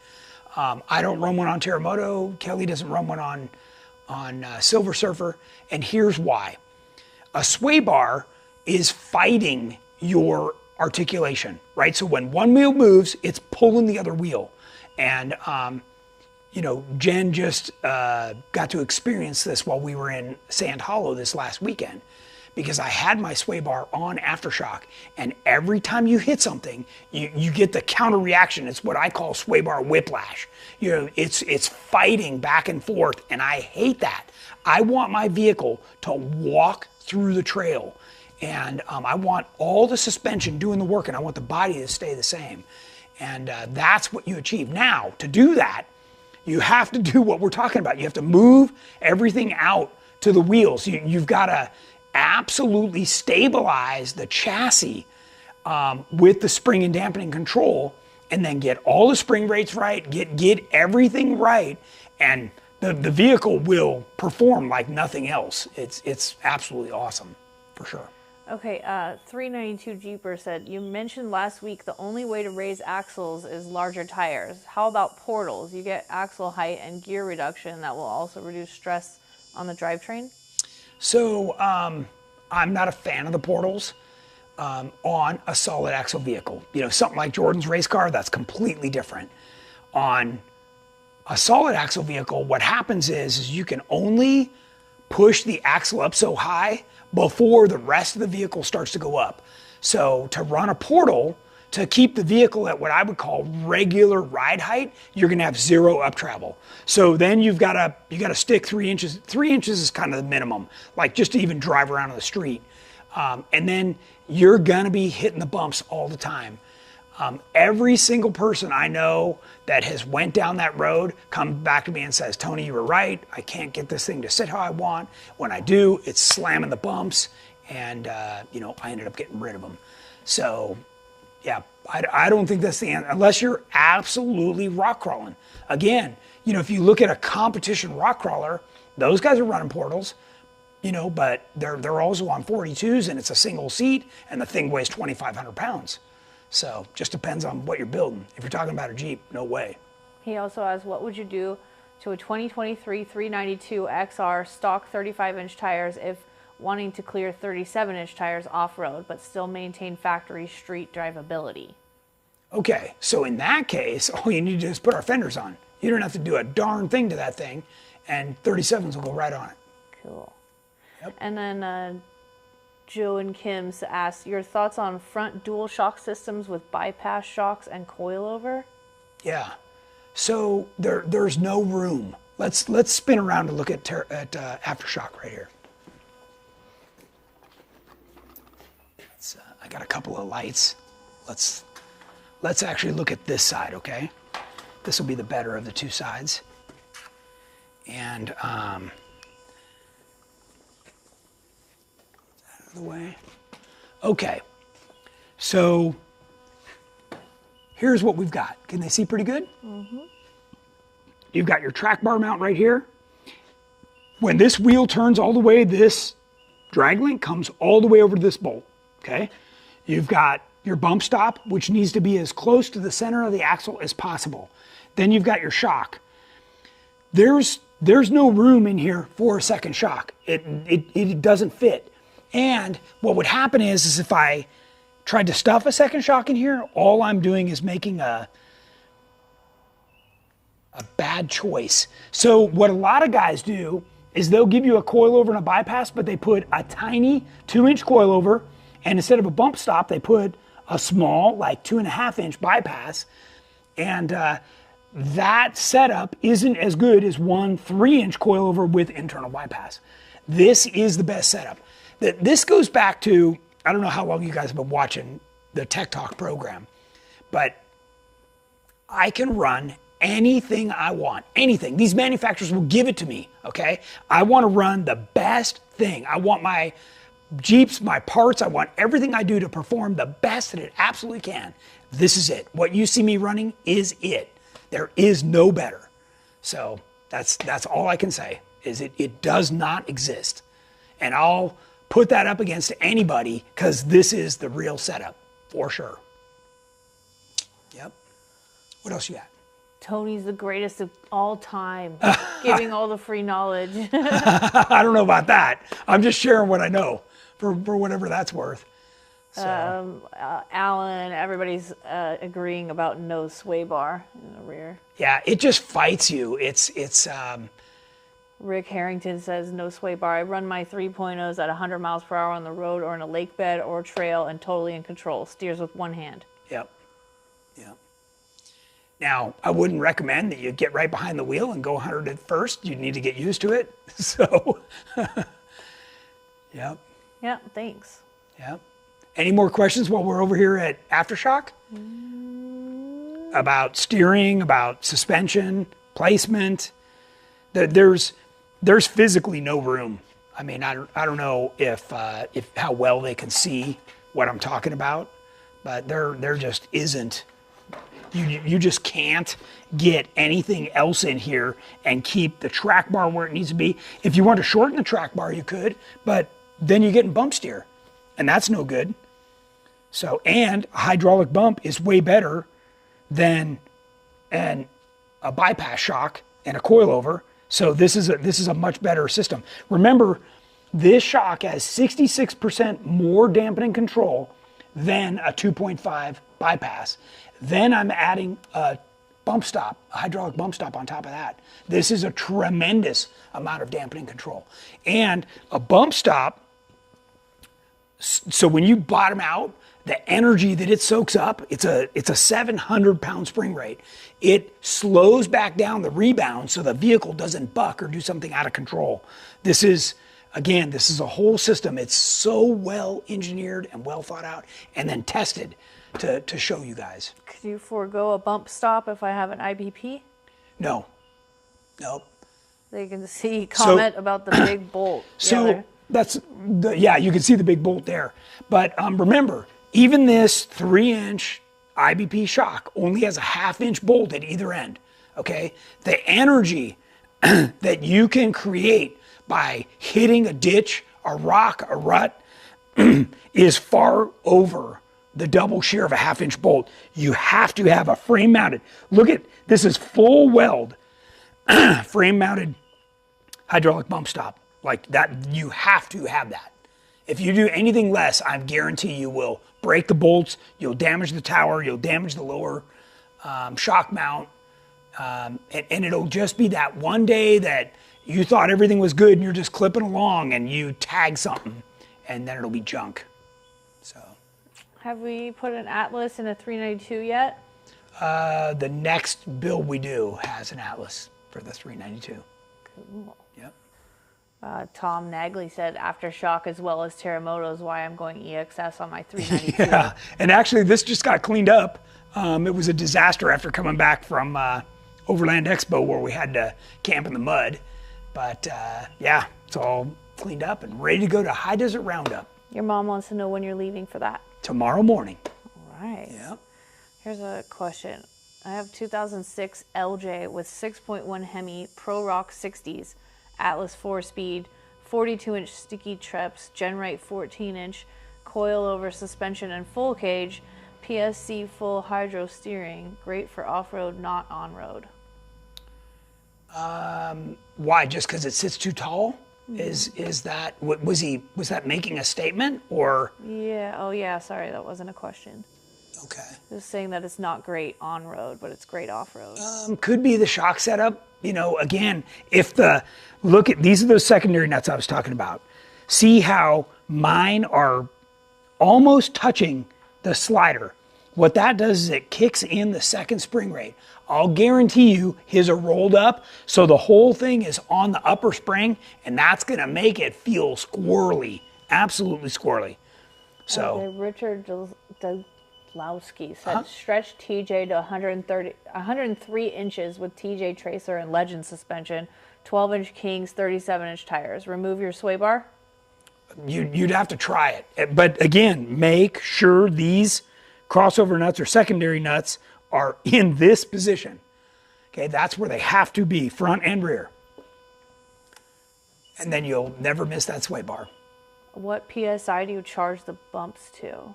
I don't run one on Terremoto, Kelly doesn't run one on Silver Surfer, and here's why. A sway bar is fighting your articulation, right? So when one wheel moves, it's pulling the other wheel. And, you know, Jen just got to experience this while we were in Sand Hollow this last weekend, because I had my sway bar on aftershock, and every time you hit something, you get the counter reaction. It's what I call sway bar whiplash. You know, it's fighting back and forth, and I hate that. I want my vehicle to walk through the trail, and I want all the suspension doing the work, and I want the body to stay the same. And that's what you achieve. Now, to do that, you have to do what we're talking about. You have to move everything out to the wheels. You've got to absolutely stabilize the chassis with the spring and dampening control, and then get all the spring rates right, get everything right, and the vehicle will perform like nothing else. It's absolutely awesome, for sure. Okay, 392 Jeeper said, you mentioned last week the only way to raise axles is larger tires. How about portals? You get axle height and gear reduction that will also reduce stress on the drivetrain? So I'm not a fan of the portals on a solid axle vehicle. You know, something like Jordan's race car, that's completely different. On a solid axle vehicle, what happens is you can only push the axle up so high before the rest of the vehicle starts to go up. So to run a portal, to keep the vehicle at what I would call regular ride height, you're gonna have zero up travel. So then you gotta stick 3 inches. 3 inches is kind of the minimum, like just to even drive around on the street. And then you're gonna be hitting the bumps all the time. Every single person I know that has went down that road comes back to me and says, Tony, you were right. I can't get this thing to sit how I want. When I do, it's slamming the bumps, and you know, I ended up getting rid of them. So yeah, I don't think that's the answer, unless you're absolutely rock crawling. Again, you know, if you look at a competition rock crawler, those guys are running portals, you know, but they're also on 42s, and it's a single seat, and the thing weighs 2,500 pounds. So just depends on what you're building. If you're talking about a Jeep, no way. He also asks, what would you do to a 2023 392 XR stock 35-inch tires if wanting to clear 37-inch tires off-road but still maintain factory street drivability? Okay, so in that case, all you need to do is put our fenders on. You don't have to do a darn thing to that thing, and 37s will go right on it. Cool. Yep. And then Joe and Kim's asked, your thoughts on front dual shock systems with bypass shocks and coilover? Yeah, so there's no room. Let's spin around and look at aftershock right here. I got a couple of lights. Let's actually look at this side, okay? This will be the better of the two sides. And out of the way. Okay, so here's what we've got. Can they see pretty good? Mm-hmm. You've got your track bar mount right here. When this wheel turns all the way, this drag link comes all the way over to this bolt, okay? You've got your bump stop, which needs to be as close to the center of the axle as possible. Then you've got your shock. There's there's no room in here for a second shock. It doesn't fit. And what would happen is if I tried to stuff a second shock in here, all I'm doing is making a bad choice. So what a lot of guys do is they'll give you a coilover and a bypass, but they put a tiny 2-inch coilover, and instead of a bump stop, they put a small, like 2.5-inch bypass. And that setup isn't as good as one 3-inch coilover with internal bypass. This is the best setup. This goes back to, I don't know how long you guys have been watching the Tech Talk program, but I can run anything I want, anything. These manufacturers will give it to me, okay? I want to run the best thing. I want my Jeeps, my parts, I want everything I do to perform the best that it absolutely can. This is it. What you see me running is it. There is no better. So that's all I can say, is it does not exist. And I'll put that up against anybody because this is the real setup, for sure. Yep. What else you got? Tony's the greatest of all time, giving all the free knowledge. I don't know about that. I'm just sharing what I know for whatever that's worth. So. Alan, everybody's agreeing about no sway bar in the rear. Yeah, it just fights you. It's Rick Harrington says no sway bar. I run my 3.0s at 100 miles per hour on the road or in a lake bed or trail and totally in control. Steers with one hand. Yep. Yep. Now, I wouldn't recommend that you get right behind the wheel and go 100 at first. You need to get used to it. So, yep. Yeah, thanks. Yep. Any more questions while we're over here at Aftershock? About steering, about suspension, placement? There's physically no room. I mean, I don't know if how well they can see what I'm talking about, but there just isn't. You just can't get anything else in here and keep the track bar where it needs to be. If you want to shorten the track bar, you could, but then you get in bump steer, and that's no good. So, and a hydraulic bump is way better than a bypass shock and a coilover. So this is a much better system. Remember, this shock has 66% more dampening control than a 2.5 bypass. Then I'm adding a bump stop, a hydraulic bump stop on top of that. This is a tremendous amount of dampening control. And a bump stop, so when you bottom out, the energy that it soaks up, it's a 700-pound spring rate. It slows back down the rebound so the vehicle doesn't buck or do something out of control. This is a whole system. It's so well engineered and well thought out and then tested to show you guys. Could you forego a bump stop if I have an IBP? No. Nope. They can see comment about the big bolt. So you can see the big bolt there. But remember, even this 3-inch IBP shock only has a 1/2-inch bolt at either end, okay? The energy that you can create by hitting a ditch, a rock, a rut, is far over the double shear of a 1/2-inch bolt. You have to have a frame mounted. Look at, this is full weld, frame mounted hydraulic bump stop. Like that, you have to have that. If you do anything less, I guarantee you will break the bolts, you'll damage the tower, you'll damage the lower shock mount, and it'll just be that one day that you thought everything was good and you're just clipping along and you tag something and then it'll be junk. So, have we put an Atlas in a 392 yet? The next build we do has an Atlas for the 392. Cool. Yep. Tom Nagley said Aftershock as well as Terremoto is why I'm going EXS on my 392. Yeah, and actually this just got cleaned up. It was a disaster after coming back from Overland Expo where we had to camp in the mud. But yeah, it's all cleaned up and ready to go to High Desert Roundup. Your mom wants to know when you're leaving for that. Tomorrow morning. All right. Yep. Here's a question. I have 2006 LJ with 6.1 Hemi Pro Rock 60s. Atlas 4-speed, 42-inch sticky trips, GenRight 14-inch, coilover suspension and full cage, PSC full hydro steering, great for off-road, not on-road. Why? Just because it sits too tall? Is that, was that making a statement or? Yeah, oh yeah, sorry, that wasn't a question. Okay. Just saying that it's not great on road, but it's great off road. Could be the shock setup. You know, again, look at, these are those secondary nuts I was talking about. See how mine are almost touching the slider. What that does is it kicks in the second spring rate. I'll guarantee you his are rolled up, so the whole thing is on the upper spring, and that's gonna make it feel squirrely, absolutely squirrely. So. Okay, Richard Dlowski said stretch TJ to 103 inches with TJ tracer and Legend suspension, 12-inch Kings, 37-inch tires. Remove your sway bar? You'd have to try it. But again, make sure these crossover nuts or secondary nuts are in this position. Okay, that's where they have to be, front and rear. And then you'll never miss that sway bar. What PSI do you charge the bumps to?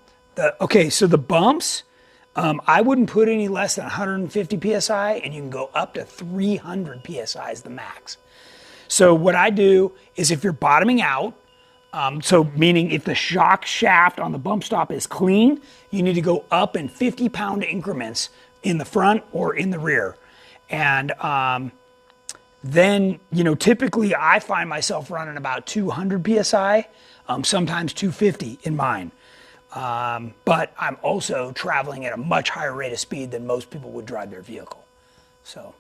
Okay, so the bumps, I wouldn't put any less than 150 PSI, and you can go up to 300 PSI is the max. So what I do is if you're bottoming out, so meaning if the shock shaft on the bump stop is clean, you need to go up in 50-pound increments in the front or in the rear. And then, you know, typically I find myself running about 200 PSI, sometimes 250 in mine. But I'm also traveling at a much higher rate of speed than most people would drive their vehicle. So.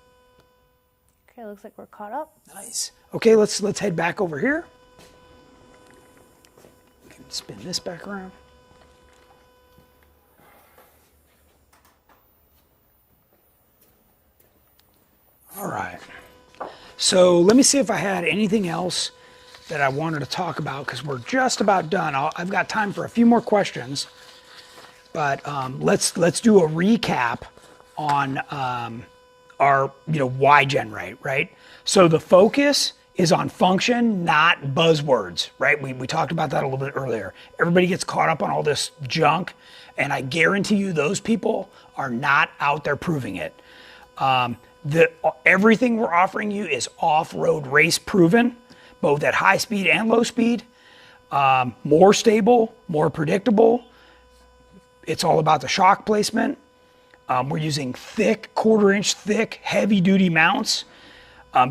Okay, looks like we're caught up. Nice. Okay, let's head back over here. Spin this back around. All right. So let me see if I had anything else that I wanted to talk about, because we're just about done. I've got time for a few more questions, but let's do a recap on our, you know, why GenRight, right? So the focus is on function, not buzzwords, right? We talked about that a little bit earlier. Everybody gets caught up on all this junk, and I guarantee you those people are not out there proving it. Everything we're offering you is off-road race proven, both at high speed and low speed, more stable, more predictable. It's all about the shock placement. We're using thick, quarter-inch thick, heavy-duty mounts.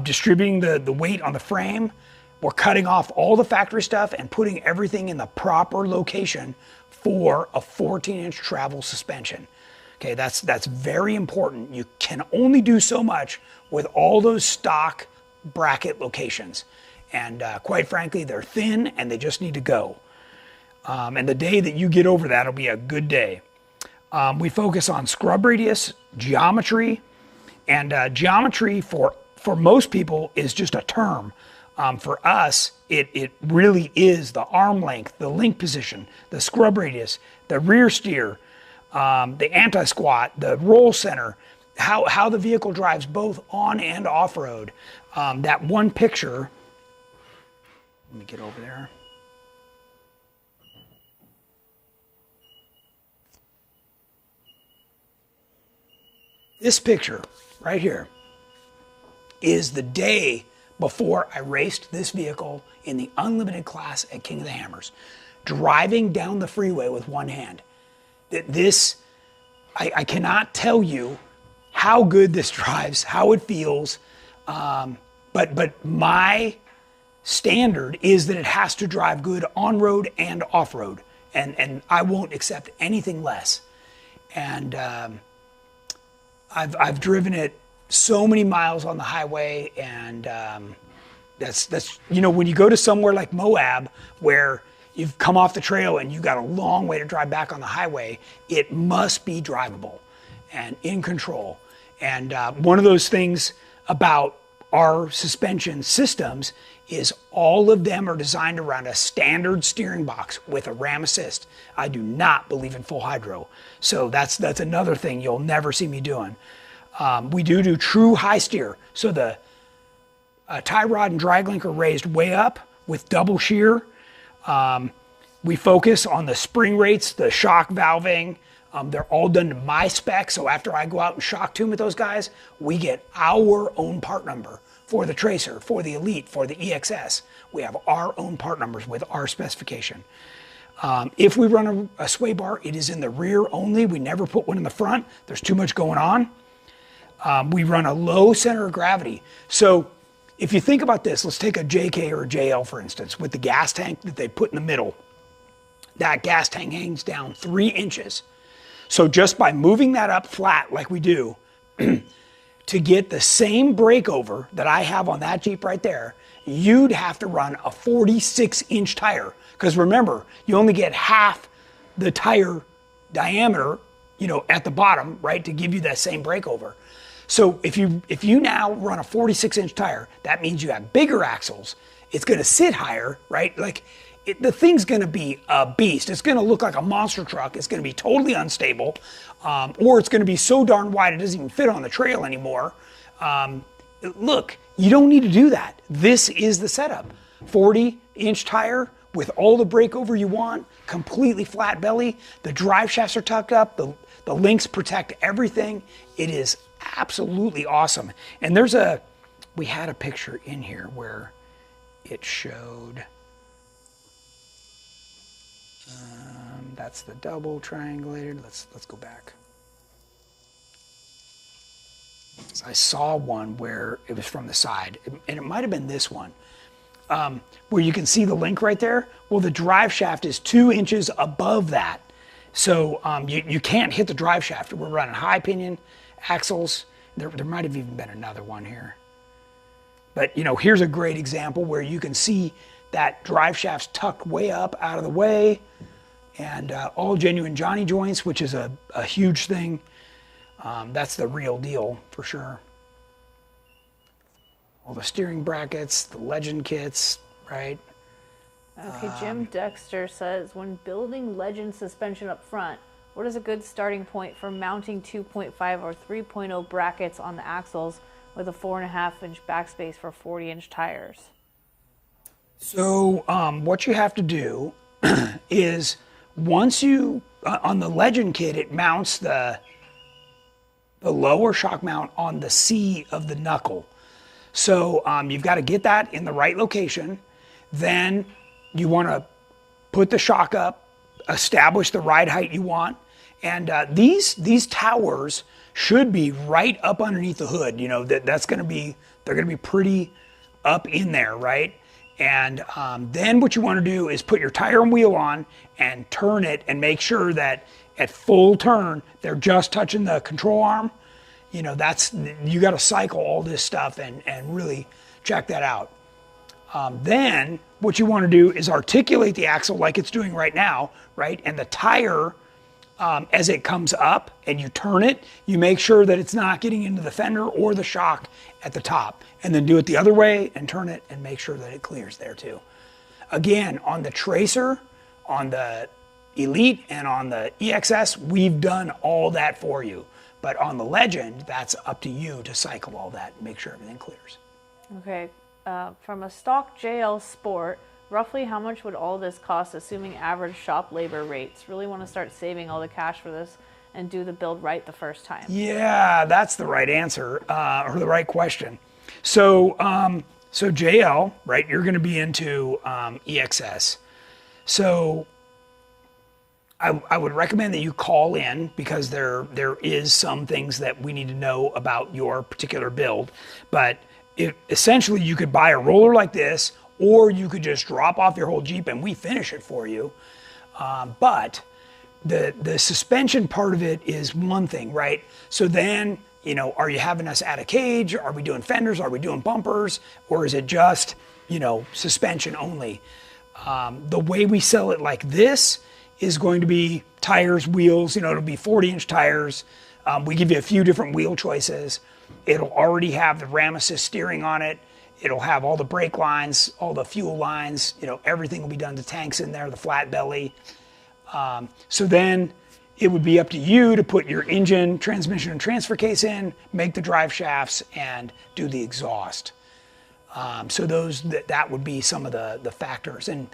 Distributing the weight on the frame. We're cutting off all the factory stuff and putting everything in the proper location for a 14-inch travel suspension. Okay, that's very important. You can only do so much with all those stock bracket locations. And quite frankly, they're thin and they just need to go. And the day that you get over that will be a good day. We focus on scrub radius, geometry, and geometry for most people is just a term. For us, it really is the arm length, the link position, the scrub radius, the rear steer, the anti-squat, the roll center, how the vehicle drives both on and off-road. That one picture, let me get over there. This picture right here is the day before I raced this vehicle in the unlimited class at King of the Hammers, driving down the freeway with one hand. I cannot tell you how good this drives, how it feels, but my standard is that it has to drive good on-road and off-road, and I won't accept anything less. And I've driven it so many miles on the highway, and that's you know, when you go to somewhere like Moab where you've come off the trail and you got a long way to drive back on the highway, it must be drivable and in control. And one of those things about our suspension systems is all of them are designed around a standard steering box with a ram assist. I do not believe in full hydro, so that's another thing you'll never see me doing. We do true high steer. So the tie rod and drag link are raised way up with double shear. We focus on the spring rates, the shock valving, They're all done to my spec, so after I go out and shock tune with those guys, we get our own part number for the Tracer, for the Elite, for the EXS. We have our own part numbers with our specification. If we run a sway bar, it is in the rear only. We never put one in the front. There's too much going on. We run a low center of gravity. So if you think about this, let's take a JK or a JL, for instance, with the gas tank that they put in the middle. That gas tank hangs down 3 inches. So just by moving that up flat like we do, to get the same breakover that I have on that Jeep right there, you'd have to run a 46-inch tire. Because remember, you only get half the tire diameter, at the bottom, right, to give you that same breakover. So if you now run a 46-inch tire, that means you have bigger axles. It's going to sit higher, right? The thing's going to be a beast. It's going to look like a monster truck. It's going to be totally unstable, or it's going to be so darn wide it doesn't even fit on the trail anymore. Look, you don't need to do that. This is the setup. 40-inch tire with all the breakover you want, completely flat belly. The drive shafts are tucked up. The links protect everything. It is absolutely awesome. And we had a picture in here where it showed... that's the double triangulated. Let's go back. So I saw one where it was from the side, and it might have been this one, where you can see the link right there. Well, the drive shaft is 2 inches above that. So you can't hit the drive shaft. We're running high pinion axles. There might have even been another one here. But here's a great example where you can see that drive shaft's tucked way up out of the way. And all genuine Johnny joints, which is a huge thing. That's the real deal for sure. All the steering brackets, the Legend kits, right? Okay, Jim Dexter says, when building Legend suspension up front, what is a good starting point for mounting 2.5 or 3.0 brackets on the axles with a 4.5-inch backspace for 40-inch tires? So what you have to do is... once you, on the Legend kit, it mounts the lower shock mount on the C of the knuckle. So you've got to get that in the right location. Then you want to put the shock up, establish the ride height you want. And these towers should be right up underneath the hood. They're going to be pretty up in there, right? And then what you want to do is put your tire and wheel on and turn it and make sure that at full turn, they're just touching the control arm. You got to cycle all this stuff and really check that out. Then what you want to do is articulate the axle like it's doing right now, right? And the tire, as it comes up and you turn it, you make sure that it's not getting into the fender or the shock at the top. And then do it the other way and turn it and make sure that it clears there too. Again, on the Tracer, on the Elite, and on the EXS, we've done all that for you. But on the Legend, that's up to you to cycle all that and make sure everything clears. Okay, from a stock JL Sport, roughly how much would all this cost, assuming average shop labor rates? Really want to start saving all the cash for this and do the build right the first time. Yeah, that's the right answer, or the right question. So JL, right, you're going to be into EXS. So I would recommend that you call in, because there is some things that we need to know about your particular build. But essentially you could buy a roller like this, or you could just drop off your whole Jeep and we finish it for you. But the suspension part of it is one thing, right? So then, are you having us add a cage? Are we doing fenders? Are we doing bumpers? Or is it just, suspension only? The way we sell it like this is going to be tires, wheels, it'll be 40-inch tires. We give you a few different wheel choices. It'll already have the Ram Assist steering on it. It'll have all the brake lines, all the fuel lines, everything will be done to tanks in there, the flat belly. So then it would be up to you to put your engine, transmission, and transfer case in, make the drive shafts, and do the exhaust. So that would be some of the factors. And,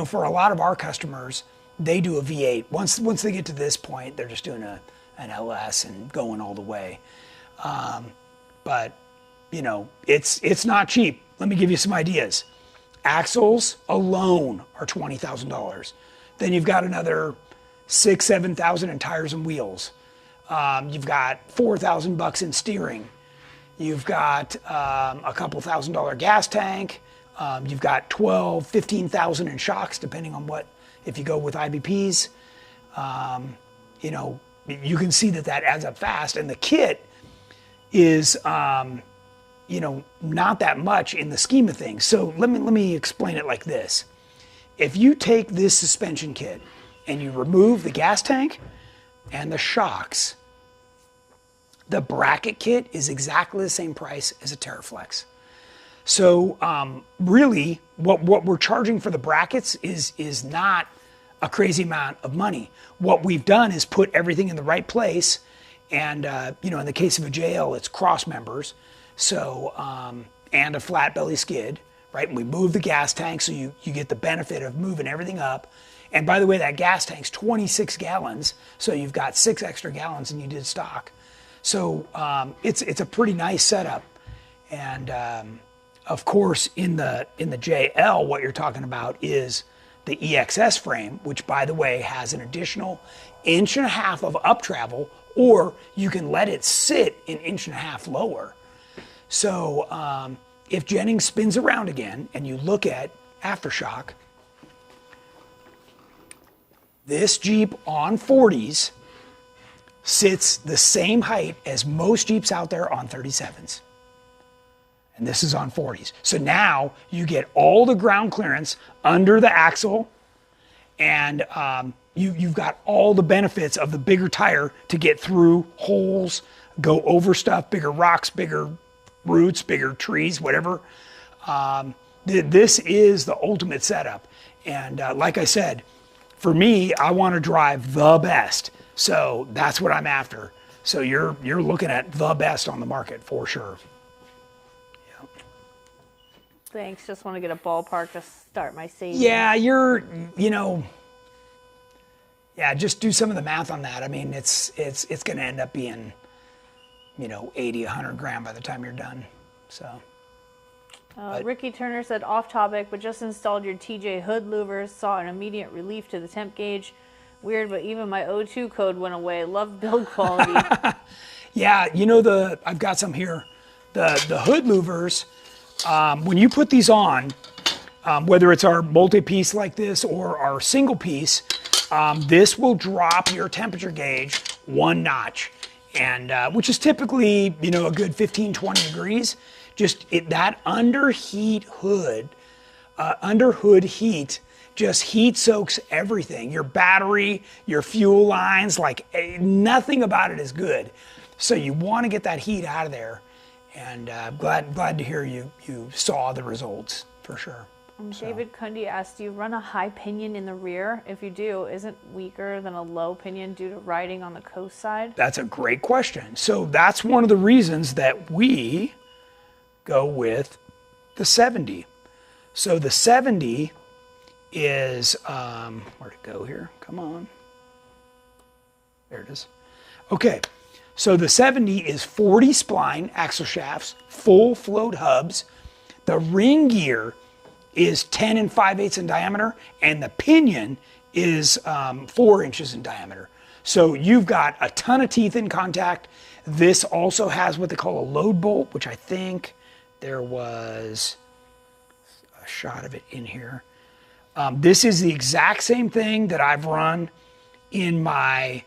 for a lot of our customers, they do a V8. Once they get to this point, they're just doing an LS and going all the way. But you know, it's not cheap. Let me give you some ideas. Axles alone are $20,000. Then you've got another $6,000-7,000 in tires and wheels. You've got $4,000 in steering. You've got a couple $1,000 gas tank. You've got $12,000-15,000 in shocks, depending on if you go with IBPs. You know, you can see that adds up fast, and the kit is, you know, not that much in the scheme of things. So let me explain it like this. If you take this suspension kit and you remove the gas tank and the shocks, the bracket kit is exactly the same price as a TerraFlex. So really, what we're charging for the brackets is not a crazy amount of money. What we've done is put everything in the right place, and you know, in the case of a JL, it's cross members, so and a flat belly skid, right? And we move the gas tank, so you get the benefit of moving everything up. And by the way, that gas tank's 26 gallons, so you've got 6 extra gallons than you did stock. So it's a pretty nice setup, and of course in the JL, what you're talking about is the EXS frame, which by the way has an additional 1.5 inches of up travel, or you can let it sit 1.5 inches lower. So if Jennings spins around again and you look at aftershock, this Jeep on 40s sits the same height as most Jeeps out there on 37s. And this is on 40s. So now you get all the ground clearance under the axle, and you've got all the benefits of the bigger tire to get through holes, go over stuff, bigger rocks, bigger roots, bigger trees, whatever. This is the ultimate setup. And like I said, for me, I want to drive the best. So that's what I'm after. So you're looking at the best on the market for sure. Yeah. Thanks. Just want to get a ballpark to start my savings. Yeah, just do some of the math on that. I mean, it's going to end up being, 80, 100 grand by the time you're done. So. Ricky Turner said, off topic, but just installed your TJ hood louvers, saw an immediate relief to the temp gauge. Weird, but even my O2 code went away. Love build quality. Yeah, I've got some here. The hood louvers, when you put these on, whether it's our multi-piece like this or our single piece, this will drop your temperature gauge 1 notch, and which is typically, a good 15, 20 degrees. Just that under hood heat just heat soaks everything. Your battery, your fuel lines, nothing about it is good. So you want to get that heat out of there. And glad to hear you saw the results for sure. David Cundy asked, do you run a high pinion in the rear? If you do, isn't weaker than a low pinion due to riding on the coast side? That's a great question. So that's one of the reasons that we go with the 70. So the 70 is, where'd it go here? Come on. There it is. Okay, so the 70 is 40 spline axle shafts, full float hubs. The ring gear is 10 5/8 in diameter, and the pinion is 4 inches in diameter. So you've got a ton of teeth in contact. This also has what they call a load bolt, which I think there was a shot of it in here. This is the exact same thing that I've run in my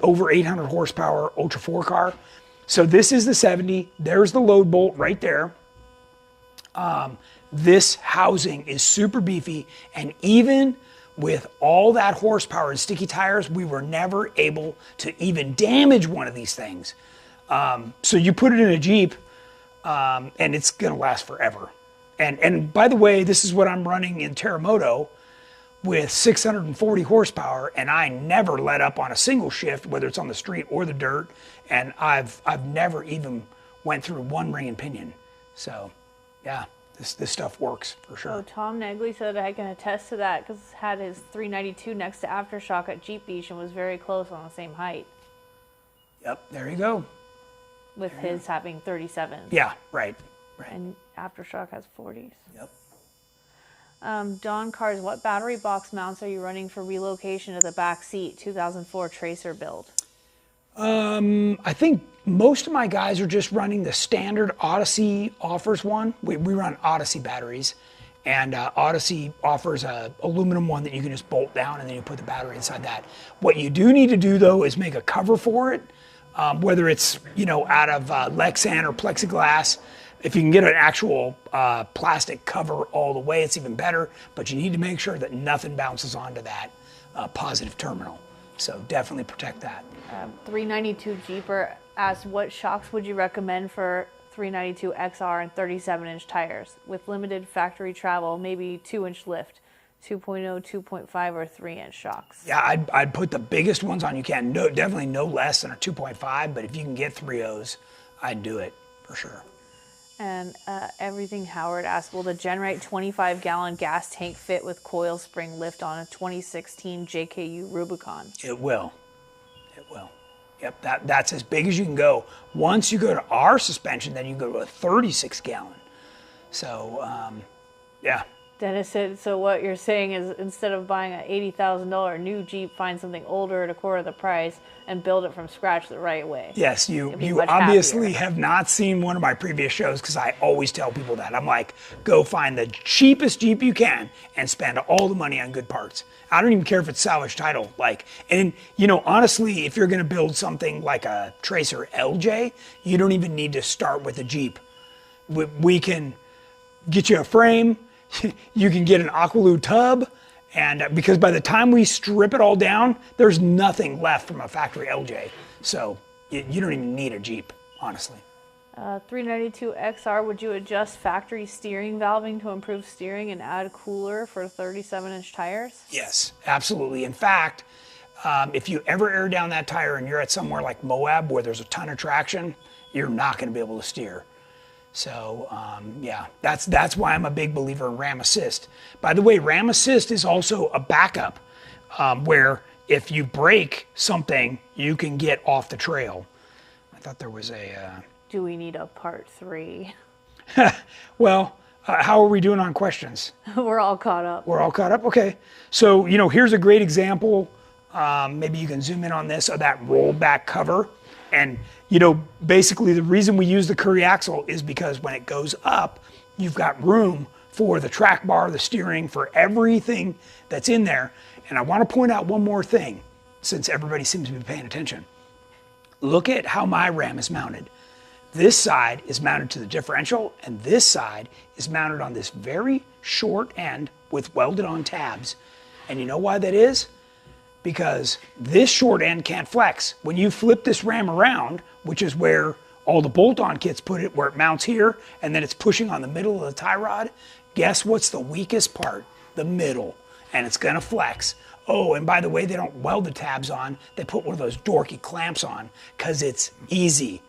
over 800 horsepower Ultra 4 car. So this is the 70. There's the load bolt right there. This housing is super beefy, and even with all that horsepower and sticky tires, we were never able to even damage one of these things. So you put it in a Jeep, and it's gonna last forever. And by the way, this is what I'm running in Terramoto with 640 horsepower, and I never let up on a single shift, whether it's on the street or the dirt, and I've never even went through one ring and pinion. So, yeah, This stuff works for sure. Oh, Tom Negley said I can attest to that because had his 392 next to Aftershock at Jeep Beach and was very close on the same height. Yep, there you go. With his having 37. Yeah, right. And Aftershock has 40s. Yep. Don Cars, what battery box mounts are you running for relocation of the back seat 2004 Tracer build? I think most of my guys are just running the standard Odyssey offers one. We run Odyssey batteries, and Odyssey offers a aluminum one that you can just bolt down and then you put the battery inside that. What you do need to do though is make a cover for it, whether it's out of Lexan or plexiglass. If you can get an actual plastic cover all the way, it's even better, but you need to make sure that nothing bounces onto that positive terminal. So definitely protect that. 392 Jeeper asked, what shocks would you recommend for 392 XR and 37-inch tires with limited factory travel, maybe 2-inch lift, 2.0, 2.5, or 3-inch shocks? Yeah, I'd put the biggest ones on you can. No, definitely no less than a 2.5, but if you can get 3.0s, I'd do it for sure. And Everything Howard asked, will the GenRight 25-gallon gas tank fit with coil spring lift on a 2016 JKU Rubicon? It will. It will. Yep, that's as big as you can go. Once you go to our suspension, then you go to a 36-gallon. So, yeah. Dennis said, so what you're saying is instead of buying an $80,000 new Jeep, find something older at a quarter of the price and build it from scratch the right way. Yes, you obviously have not seen one of my previous shows because I always tell people that. I'm like, go find the cheapest Jeep you can and spend all the money on good parts. I don't even care if it's salvage title. Honestly, if you're going to build something like a Tracer LJ, you don't even need to start with a Jeep. We can get you a frame. You can get an Aqualoo tub, and because by the time we strip it all down, there's nothing left from a factory LJ. So you don't even need a Jeep, honestly. 392 XR, would you adjust factory steering valving to improve steering and add cooler for 37-inch tires? Yes, absolutely. In fact, if you ever air down that tire and you're at somewhere like Moab where there's a ton of traction, you're not going to be able to steer. So, yeah, that's why I'm a big believer in Ram Assist. By the way, Ram Assist is also a backup where if you break something, you can get off the trail. I thought there was a... Do we need a part 3? Well, how are we doing on questions? We're all caught up. We're all caught up? Okay. So, here's a great example. Maybe you can zoom in on this, of that rollback cover. And, basically the reason we use the Curry axle is because when it goes up, you've got room for the track bar, the steering, for everything that's in there. And I want to point out one more thing, since everybody seems to be paying attention. Look at how my Ram is mounted. This side is mounted to the differential, and this side is mounted on this very short end with welded on tabs. And you know why that is? Because this short end can't flex. When you flip this Ram around, which is where all the bolt-on kits put it, where it mounts here, and then it's pushing on the middle of the tie rod, guess what's the weakest part? The middle, and it's gonna flex. Oh, and by the way, they don't weld the tabs on, they put one of those dorky clamps on, because it's easy.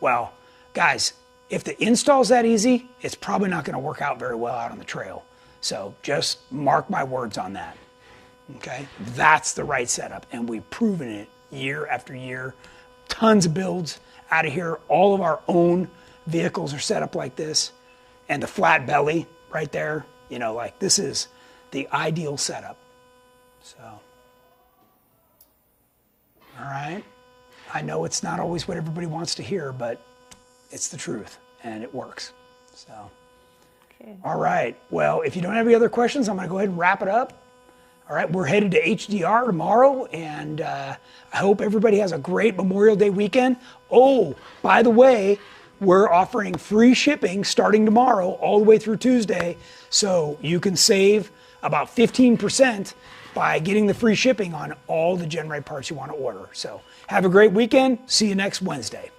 Well, guys, if the install's that easy, it's probably not gonna work out very well out on the trail. So just mark my words on that. Okay, that's the right setup, and we've proven it year after year. Tons of builds out of here. All of our own vehicles are set up like this, and the flat belly right there, this is the ideal setup. So, all right, I know it's not always what everybody wants to hear, but it's the truth, and it works. So, okay. All right, well, if you don't have any other questions, I'm gonna go ahead and wrap it up. All right, we're headed to HDR tomorrow, and I hope everybody has a great Memorial Day weekend. Oh, by the way, we're offering free shipping starting tomorrow all the way through Tuesday, so you can save about 15% by getting the free shipping on all the GenRight parts you want to order. So have a great weekend. See you next Wednesday.